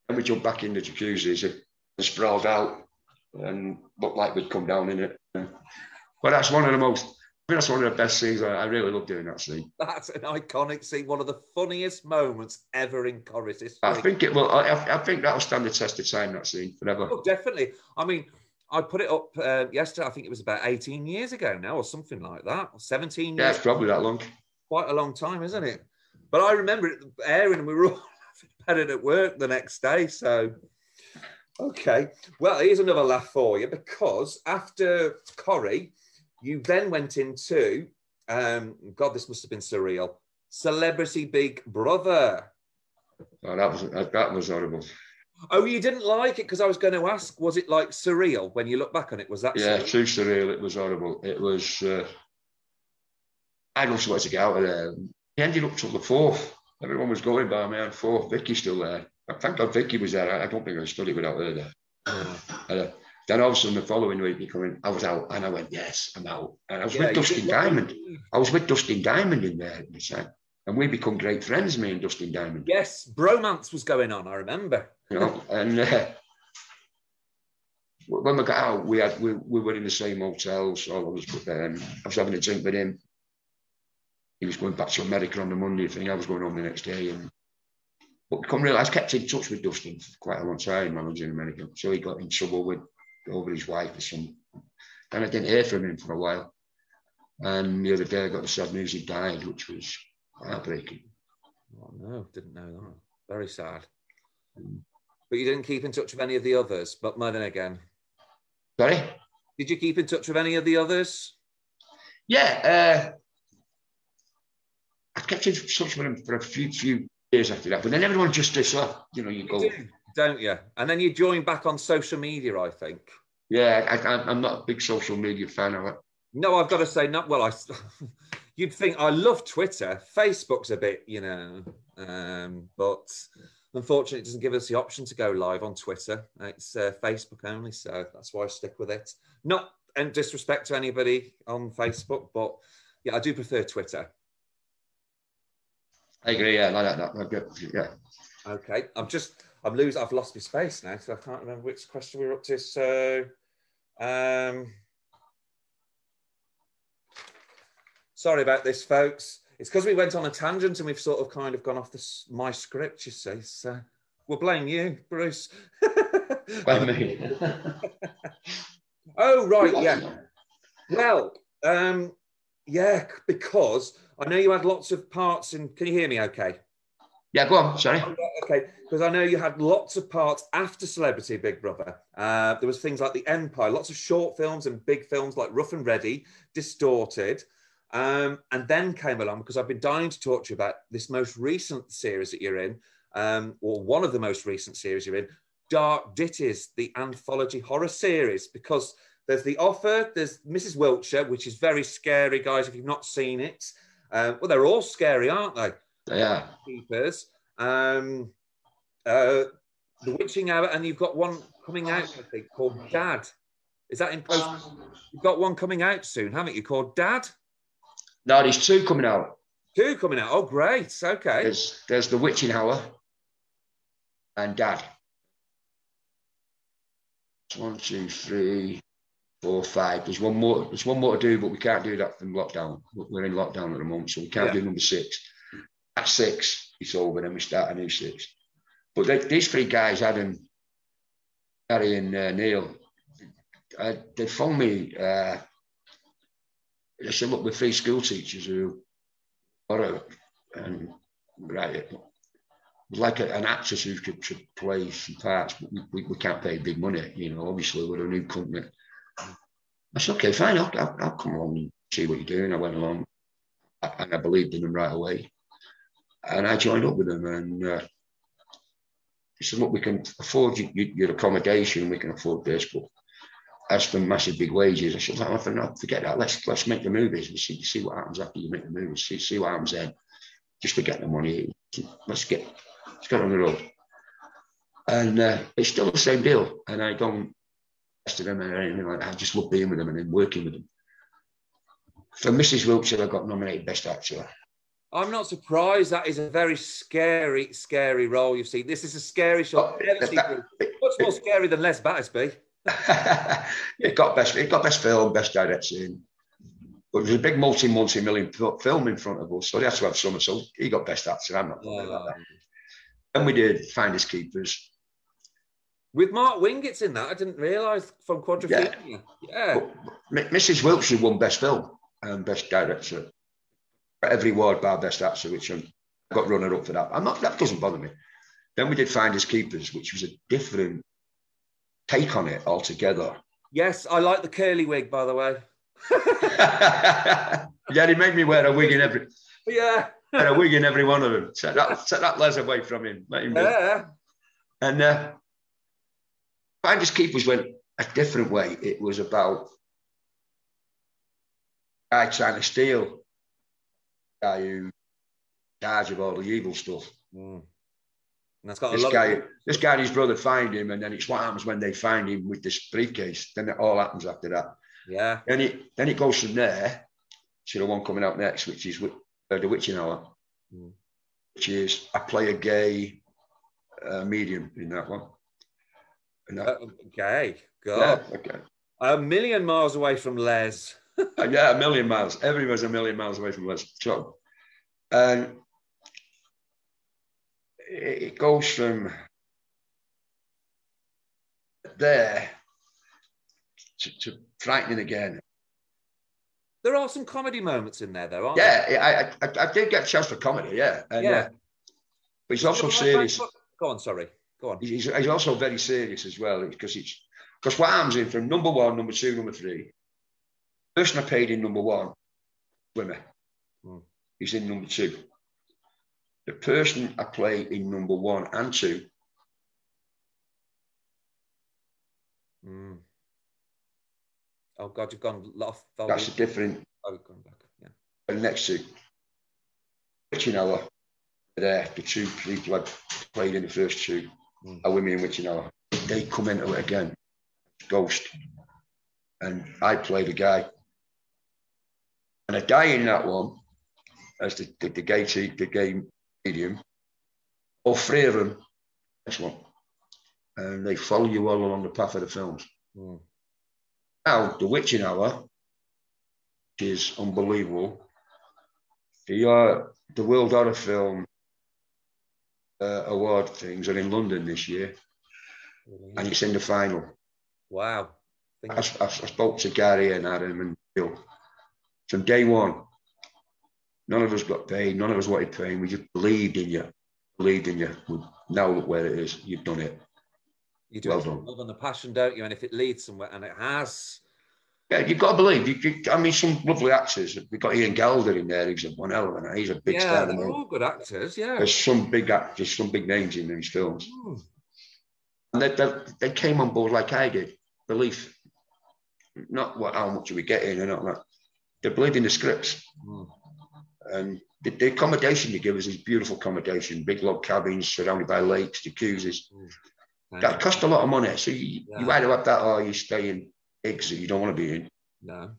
and we jump back in the jacuzzi and sprawled out and looked like we'd come down in it. But that's one of the best scenes. I really love doing that scene. That's an iconic scene, one of the funniest moments ever in Corrie's history. I think it will. I think that'll stand the test of time, that scene, forever. Oh, definitely. I mean, I put it up yesterday. I think it was about 18 years ago now or something like that. Or 17 years. Yeah, it's probably that long. Quite a long time, isn't it? But I remember it airing and we were all laughing about it at work the next day. So, okay. Well, here's another laugh for you because after Corrie, you then went into, God, this must have been surreal, Celebrity Big Brother. Oh, that was horrible. Oh, you didn't like it? Because I was going to ask, was it like surreal when you look back on it? Was that Yeah, surreal? too surreal. It was horrible. It was, I just wanted to get out of there. He ended up till the fourth. Everyone was going by me on fourth. Vicky's still there. Thank God Vicky was there. I don't think I'd study without her there. Then all of a sudden the following week he come in, I was out and I went, yes, I'm out. And I was with Dustin Diamond. I was with Dustin Diamond in there at the time. And we become great friends, me and Dustin Diamond. Yes, bromance was going on, I remember. You know, and when we got out, we were in the same hotels, all of us, but I was having a drink with him. He was going back to America on the Monday thing. I was going home the next day. But become real, I kept in touch with Dustin for quite a long time when I was in America. So he got in trouble over his wife or something. And I didn't hear from him for a while. And the other day I got the sad news he died, which was heartbreaking. Oh no, didn't know that. Very sad. But you didn't keep in touch with any of the others, but then again. Sorry? Did you keep in touch with any of the others? Yeah, I kept in touch with him for a few years after that, but then everyone just does off. You know, you go. Don't you? And then you join back on social media, I think. Yeah, I'm not a big social media fan of it. No, I've got to say, you'd think I love Twitter. Facebook's a bit, but unfortunately, it doesn't give us the option to go live on Twitter. It's Facebook only, so that's why I stick with it. Not in disrespect to anybody on Facebook, but yeah, I do prefer Twitter. I agree. Yeah, like that. Yeah. Okay, I've lost my space now, so I can't remember which question we were up to. So, sorry about this, folks. It's because we went on a tangent and we've sort of kind of gone off my script, you see. So we'll blame you, Bruce. Blame me. Oh, right, yeah. Well, yeah, because I know you had lots of parts in... Can you hear me okay? Yeah, go on, sorry. Okay, because I know you had lots of parts after Celebrity Big Brother. There was things like The Empire, lots of short films and big films like Rough and Ready, Distorted, and then came along, because I've been dying to talk to you about this most recent series that you're in, or one of the most recent series you're in, Dark Ditties, the anthology horror series, because there's The Offer, there's Mrs. Wiltshire, which is very scary, guys, if you've not seen it. Well, they're all scary, aren't they? Yeah. Keepers. The Witching Hour, and you've got one coming out, I think, called Dad. Is that in post? You've got one coming out soon, haven't you, called Dad? No, there's 2 coming out. 2 coming out. Oh, great. Okay. There's The Witching Hour and Dad. 1, 2, 3, 4, 5. There's one more to do, but we can't do that from lockdown. We're in lockdown at the moment, so we can't do number 6. At 6, it's over, then we start a new 6. But these 3 guys, Adam, Gary and Neil, they phoned me. They said, look, we're 3 school teachers who are like an actress who could play some parts, but we can't pay big money, you know, obviously we're a new company. I said, okay, fine, I'll come along and see what you're doing. I went along and I believed in them right away. And I joined up with them, and they said, look, we can afford your accommodation, we can afford this, but as for massive big wages, I said, no, forget that. Let's make the movies and see what happens after you make the movies. See what happens then. Just forget the money. Let's get on the road. And it's still the same deal. And I don't to them or anything like that. I just love being with them and then working with them. For Mrs. Wiltshire, I got nominated Best Actor. I'm not surprised. That is a very scary role you've seen. This is a scary show. Much more scary than Les Battersby. It got best film, best directing. But there's a big multi-million film in front of us, so they had to have some. So he got Best Actor. I'm not talking about that. Then we did Finders Keepers. With Mark Wingett's in that. I didn't realise from Quadrophenia. Yeah. Mrs. Wiltshire won Best Film and Best Director. Every award bar Best Actor, which I got runner-up for that. That doesn't bother me. Then we did Finders Keepers, which was a different take on it altogether. Yes, I like the curly wig, by the way. Yeah, he made me wear a wig in every. Yeah. Wear a wig in every one of them. Take that Les away from him. Let him yeah. And Finders Keepers went a different way. It was about a guy trying to steal. Guy who in charge of all the evil stuff. And that's got this guy and his brother find him, and then it's what happens when they find him with this briefcase. Then it all happens after that. Yeah. Then it goes from there to the one coming out next, which is The Witching Hour, which is I play a gay medium in that one. Okay, God. Yeah, okay. A million miles away from Les. Yeah, a million miles. Everyone's a million miles away from Les. So, and it goes from there to frightening again. There are some comedy moments in there, though, aren't there? I did get a chance for comedy, yeah. And, yeah. But he's also serious. Go on, sorry. Go on. He's also very serious as well, because what happens in from number 1, number 2, number 3. The person I paid in number 1, Wimmer, he's in number 2. The person I play in number 1 and 2. Oh God, you've gone off. That's a different. Oh, gone back. Yeah. And next to Witching Hour, there the 2 people I played in the first 2 are women in Witching Hour. They come into it again, Ghost, and I play the guy. And I die in that one as the gay medium. All 3 of them, next one, and they follow you all along the path of the films. Now, The Witching Hour, which is unbelievable. The World Horror Film Award things are in London this year, and it's in the final. Wow. I spoke to Gary and Adam and Bill. From day one, none of us got paid, none of us wanted paying. We just believed in you. Now look where it is. You've done it. You do it with love and the passion, don't you? And if it leads somewhere, and it has. Yeah, you've got to believe. I mean, some lovely actors. We've got Ian Galder in there. He's one hell of an. He's a big star. Yeah, they're all good actors. Yeah. There's some big actors, some big names in these films. And they came on board like I did. Belief. Not how much are we getting and all that. They believed in the scripts. And the accommodation you give us is beautiful accommodation. Big log cabins surrounded by lakes, jacuzzis. That cost a lot of money. So you either have that or you stay in digs that you don't want to be in. No.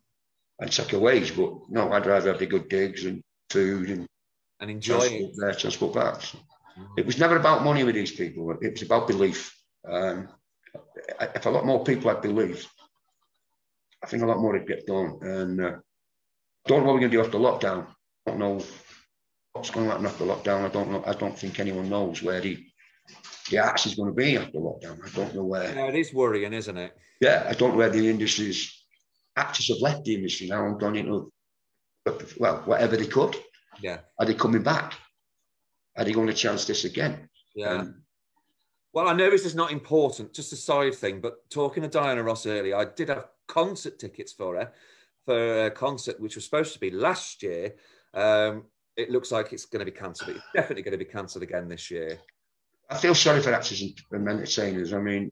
And take a wage, but no, I'd rather have the good digs and food and enjoy transport back. It was never about money with these people. It was about belief. If a lot more people had belief, I think a lot more would get done. And don't know what we're going to do after lockdown. I don't know what's going to happen after lockdown. I don't know. I don't think anyone knows where the arts is going to be after lockdown. I don't know where. Yeah, it is worrying, isn't it? Yeah, I don't know where the industry's actors have left the industry now and gone into, well, whatever they could. Yeah. Are they coming back? Are they going to chance this again? Yeah. Well, I know this is not important, just a side thing, but talking to Diana Ross earlier, I did have concert tickets for her for a concert which was supposed to be last year. It looks like it's going to be cancelled. It's definitely going to be cancelled again this year. I feel sorry for actors and entertainers. I mean,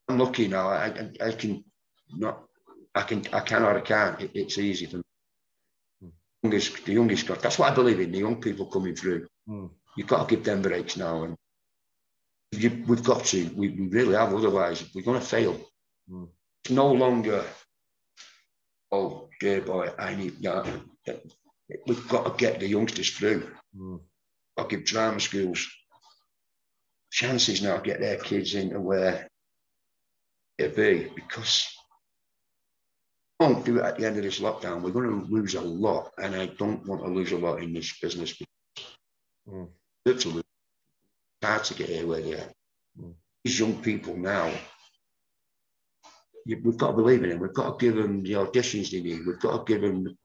I'm lucky now. I can not. I can or I can't. It's easy for me. The youngest got. That's what I believe in. The young people coming through. You've got to give them breaks now, and we've got to. We really have. Otherwise, we're going to fail. It's no longer. Oh, dear boy, I need that. We've got to get the youngsters through. I'll give drama schools chances now to get their kids into where it be, because don't do it at the end of this lockdown. We're going to lose a lot, and I don't want to lose a lot in this business. It's hard to get here where they are. These young people now, we've got to believe in them. We've got to give them the auditions they need. We've got to give them the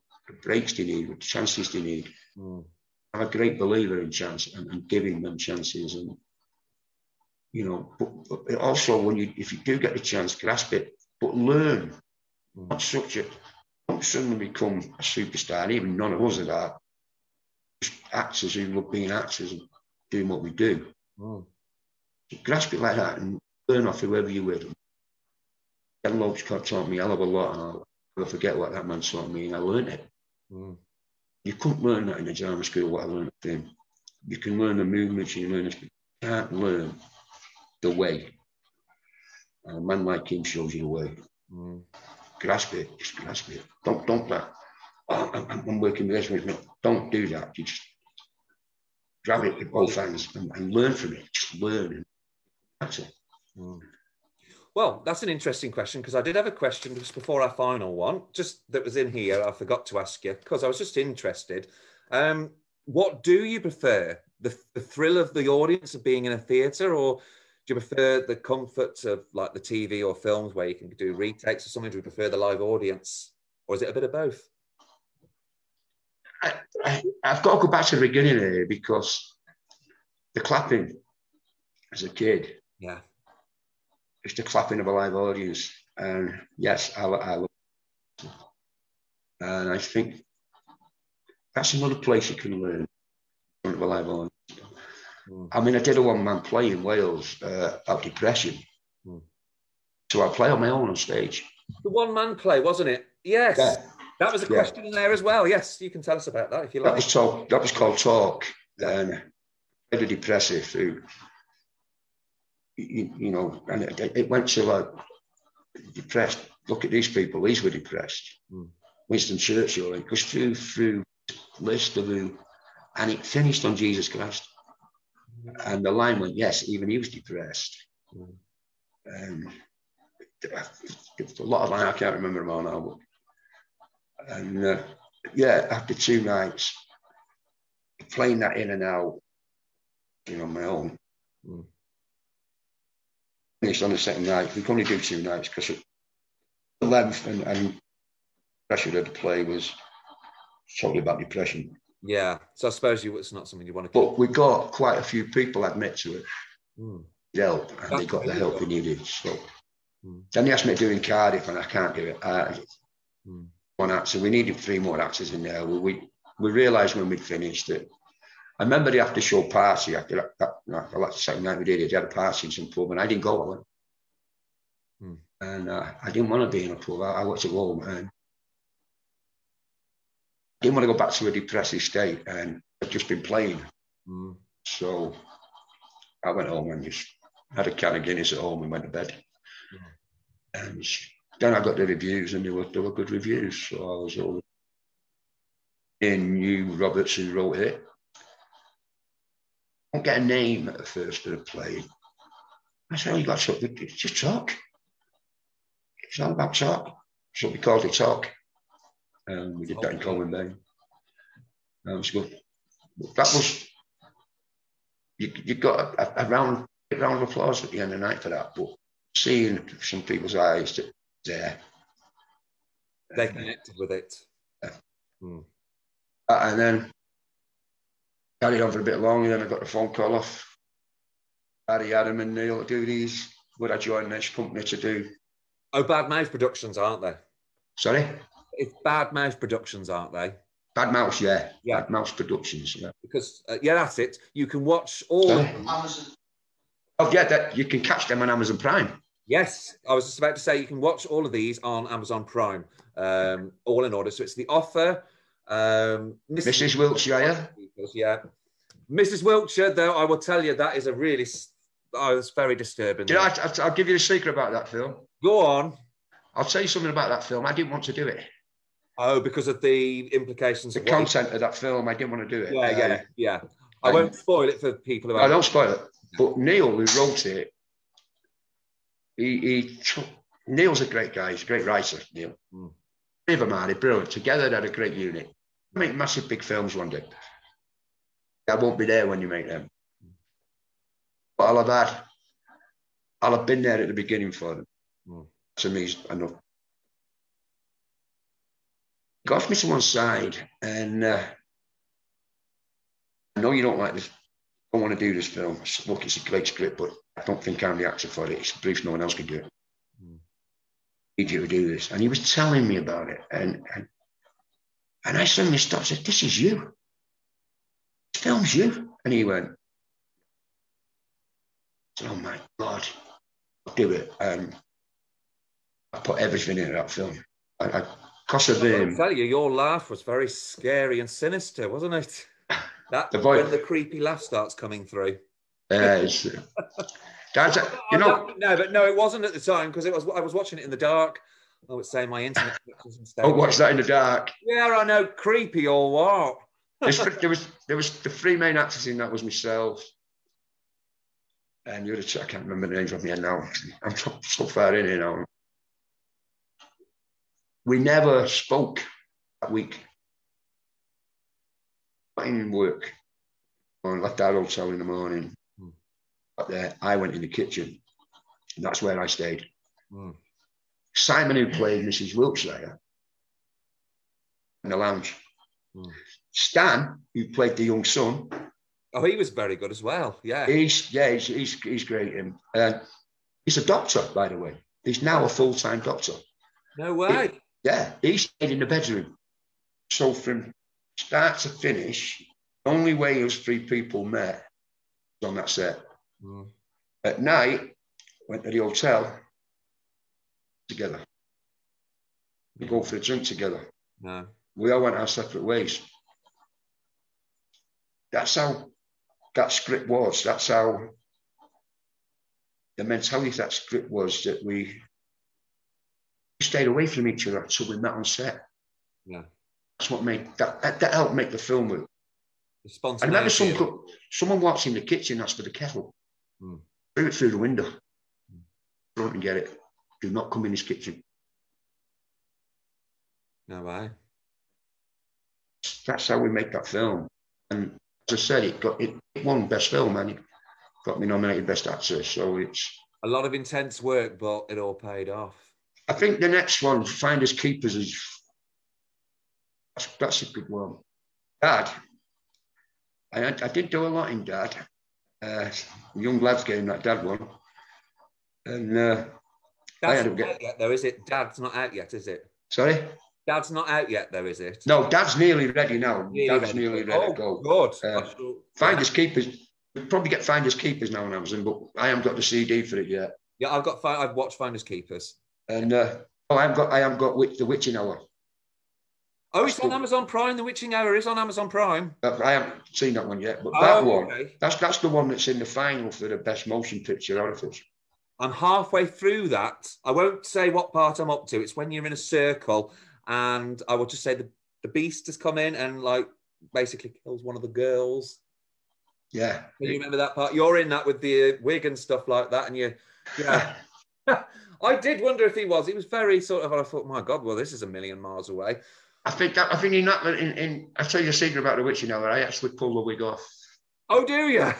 breaks they need, the chances they need. I'm a great believer in chance and giving them chances, and you know, but also if you do get the chance, grasp it, but learn. Not structure. Don't suddenly become a superstar. And even none of us are that. Just actors who love being actors and doing what we do. So grasp it like that and learn off whoever you're with. Ken Loach taught me a hell of a lot, and I'll never forget what that man taught me, and I learned it. You couldn't learn that in a drama school, what I learned at him. You can learn the movements, you learn this, but you can't learn the way. And a man like him shows you the way. Grasp it, just grasp it. Don't that. Oh, I'm working with this with me. Don't do that. You just grab it with both hands and learn from it. Just learn. And that's it. Well, that's an interesting question, because I did have a question just before our final one, just that was in here. I forgot to ask you because I was just interested. What do you prefer? The thrill of the audience of being in a theatre, or do you prefer the comfort of like the TV or films where you can do retakes or something? Do you prefer the live audience, or is it a bit of both? I've got to go back to the beginning here, because the clapping as a kid, it's the clapping of a live audience, and yes, I love it. And I think that's another place you can learn in front of a live audience. I mean, I did a one-man play in Wales about depression. So I play on my own on stage. The one-man play, wasn't it? Yes. Yeah. That was a question in there as well. Yes, you can tell us about that if you like. That was called Talk. And I played a depressive who, you know, and it went to like, depressed. Look at these people. These were depressed. Winston Churchill. It goes through list of who, and it finished on Jesus Christ. And the line went, yes, even he was depressed. It's a lot of lines, I can't remember them all now. But, and after 2 nights, playing that in and out, you know, on my own. Finished on the second night. We can only do 2 nights because the length and pressure of the play was totally about depression. Yeah, so I suppose it's not something you want to. But we got quite a few people admit to it. Help, and they got the help they needed. So then they asked me to do in Cardiff, and I can't do it. One actor, we needed 3 more actors in there. We realised when we'd finished that. I remember the after show party after that the second night we did it. They had a party in some pub, and I didn't go. I went, and I didn't want to be in a pub. I wanted to go home, and didn't want to go back to a depressive state, and I'd just been playing. So I went home and just had a can of Guinness at home and went to bed. And then I got the reviews, and they were good reviews. So I was all in. You Roberts, who wrote it. I don't get a name at the first of the play. I said, "Oh, you got something? Just talk. It's all about talk." So we called it Talk. We did that in Coleman Bay. That was good. That was, you got a round of applause at the end of the night for that, but seeing some people's eyes there. They connected with it. And then carried on for a bit longer, then I got a phone call off Barry, Adam and Neil to do these. Would I join this company to do? Oh, Bad Mouth Productions, aren't they? Sorry? It's Bad Mouth Productions, aren't they? Bad Mouse, yeah. Bad Mouse Productions, yeah. Because, yeah, that's it. You can watch all of them. Amazon. Oh, yeah, you can catch them on Amazon Prime. Yes, I was just about to say you can watch all of these on Amazon Prime, all in order. So it's The Offer, Mrs. Wiltshire. Yeah. Mrs. Wiltshire, though, I will tell you, that is a really... Oh, it's very disturbing. You know, I'll give you a secret about that film. Go on. I'll tell you something about that film. I didn't want to do it. Oh, because of the implications of the content of that film. I didn't want to do it. Yeah. I won't spoil it for people who... I don't spoil it. But Neil, who wrote it, Neil's a great guy. He's a great writer, Neil. River Marley, brilliant. Together, they had a great unit. Make massive, big films one day. I won't be there when you make them. But I'll have been there at the beginning for them. To me, is enough. Got me to one side, and I know you don't like this. I don't want to do this film. Look, it's a great script, but I don't think I'm the actor for it. It's a brief, no one else can do it. I need you to do this. And he was telling me about it, and I suddenly stopped and said, "This is you. This film's you." And he went, "Oh my God, I'll do it." And I put everything into that film. Because of him. I tell you, your laugh was very scary and sinister, wasn't it? That when the creepy laugh starts coming through. That's, you know. No, it wasn't at the time because I was watching it in the dark. I would say my internet. Oh, watch that in the dark. Yeah, I know, creepy or what? there was the three main actors in that was myself, and the other two, I can't remember the names of me now. I'm so far in here now. We never spoke that week. Not in work. I left our hotel in the morning. But there, I went in the kitchen. And that's where I stayed. Simon, who played Mrs. Wiltshire, in the lounge. Stan, who played the young son. Oh, he was very good as well. Yeah. He's great. He's a doctor, by the way. He's now a full-time doctor. No way. He stayed in the bedroom. So from start to finish, the only way those three people met was on that set. At night, went to the hotel together. We go for a drink together. No. We all went our separate ways. That's how that script was. That's how the mentality of that script was, that we stayed away from each other until we met on set. Yeah. That's what made that helped make the film work. I remember someone walks in the kitchen, that's for the kettle. Threw it through the window. Don't get it. Do not come in this kitchen. No way. That's how we make that film. And as I said, it won best film, and it got me nominated best actor. So it's a lot of intense work, but it all paid off. I think the next one, Finders Keepers, is that's a good one. Dad, I did do a lot in Dad. Young lads game, that Dad one. And Dad's not out yet, though, is it? Dad's not out yet, is it? Sorry? Dad's not out yet, though, is it? No, Dad's nearly ready now. Dad's nearly ready to go. Good. Finders Keepers. We'll probably get Finders Keepers now on Amazon, but I haven't got the CD for it yet. Yeah, I've watched Finders Keepers. And I haven't got The Witching Hour. Oh, it's on Amazon Prime. The Witching Hour is on Amazon Prime. I haven't seen that one yet, but that one, okay. that's the one that's in the final for the best motion picture horror film. I'm halfway through that. I won't say what part I'm up to. It's when you're in a circle, and I will just say the beast has come in and like basically kills one of the girls. Yeah. Can you remember that part? You're in that with the wig and stuff like that, and yeah. I did wonder if he was. He was very sort of. I thought, my God, well, this is a million miles away. I think in that I'll tell you a secret about the Witching Hour. I actually pull the wig off. Oh, do you?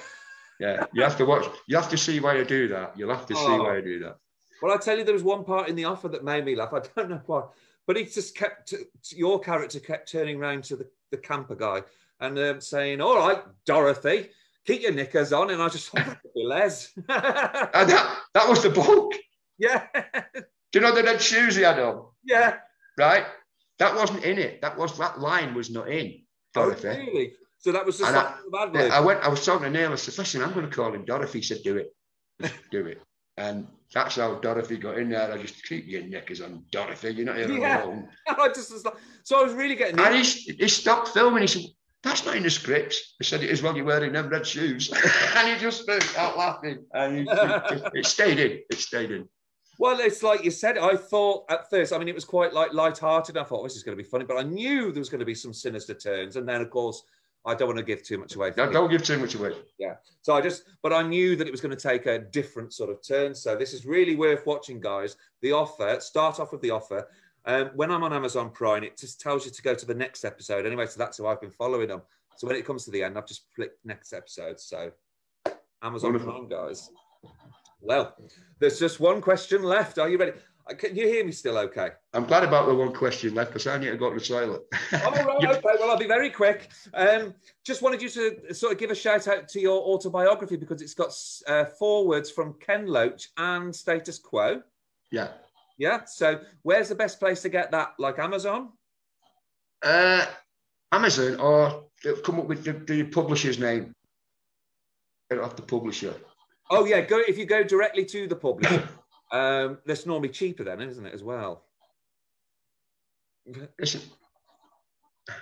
Yeah, you have to watch. You have to see why I do that. You'll have to see why I do that. Well, I tell you, there was one part in the offer that made me laugh. I don't know why, but he just kept. Your character kept turning around to the camper guy and saying, "All right, Dorothy, keep your knickers on." And I just thought, that could be Les. And that was the bloke. Yeah. Do you know the red shoes he had on? Yeah. Right. That wasn't in it. That line was not in Dorothy. Oh, really? So that was just I was talking to Neil. I said, "Listen, I'm going to call him Dorothy." He said, "Do it, do it." And that's how Dorothy got in there. I just keep your knickers on, Dorothy. You're not here alone. So I was really getting. And he stopped filming. He said, "That's not in the scripts." I said, "It is. Well, you're wearing them red shoes." And he just burst out laughing. And it stayed in. It stayed in. Well, it's like you said. I thought at first, I mean, it was quite like light-hearted. I thought, this is going to be funny, but I knew there was going to be some sinister turns. And then, of course, I don't want to give too much away. Don't give too much away. Yeah. So but I knew that it was going to take a different sort of turn. So this is really worth watching, guys. The Offer, start off with The Offer. When I'm on Amazon Prime, it just tells you to go to the next episode. Anyway, so that's how I've been following them. So when it comes to the end, I've just clicked next episode. So Amazon Prime, guys. Well, there's just one question left. Are you ready? Can you hear me still okay? I'm glad about the one question left because I need to go to the toilet. Oh, right, okay. Well, I'll be very quick. Just wanted you to sort of give a shout out to your autobiography because it's got forwards from Ken Loach and Status Quo. Yeah. Yeah. So where's the best place to get that? Like Amazon? Amazon, or come up with the publisher's name. Get it off the publisher. Oh, yeah. If you go directly to the publisher. That's normally cheaper then, isn't it, as well? Listen,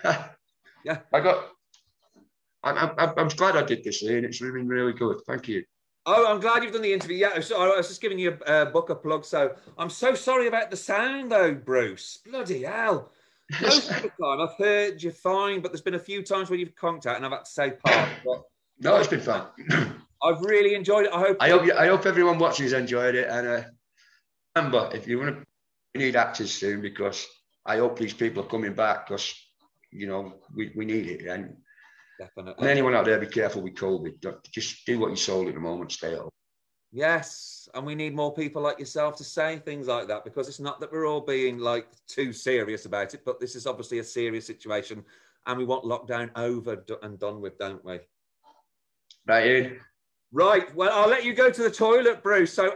yeah. I'm glad I did this, Ian. It's been really good. Thank you. Oh, I'm glad you've done the interview. Yeah, so I was just giving you a book a plug. So I'm so sorry about the sound, though, Bruce. Bloody hell. Most of the time I've heard you're fine, but there's been a few times where you've conked out and I've had to say part. No, it's been fun. I've really enjoyed it. I hope everyone watching has enjoyed it. And remember, if you need actors soon, because I hope these people are coming back because, you know, we need it. And definitely. And anyone out there, be careful with COVID. Just do what you're sold at the moment. Stay home. Yes, and we need more people like yourself to say things like that, because it's not that we're all being like too serious about it, but this is obviously a serious situation, and we want lockdown over and done with, don't we? Right, Ian. Right. Well, I'll let you go to the toilet, Bruce. So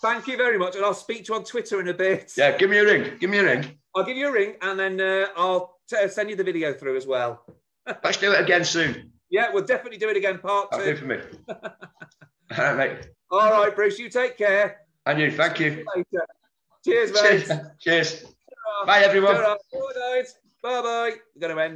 Thank you very much, and I'll speak to you on Twitter in a bit. Yeah, give me a ring. Give me a ring. I'll give you a ring, and then I'll send you the video through as well. Let's do it again soon. Yeah, we'll definitely do it again, part 2. That'll do for me. All right, mate. All right, Bruce, you take care. And you, thank you. Later. Cheers, mate. Cheers. Bye, everyone. Good night. Bye-bye. We're going to end it.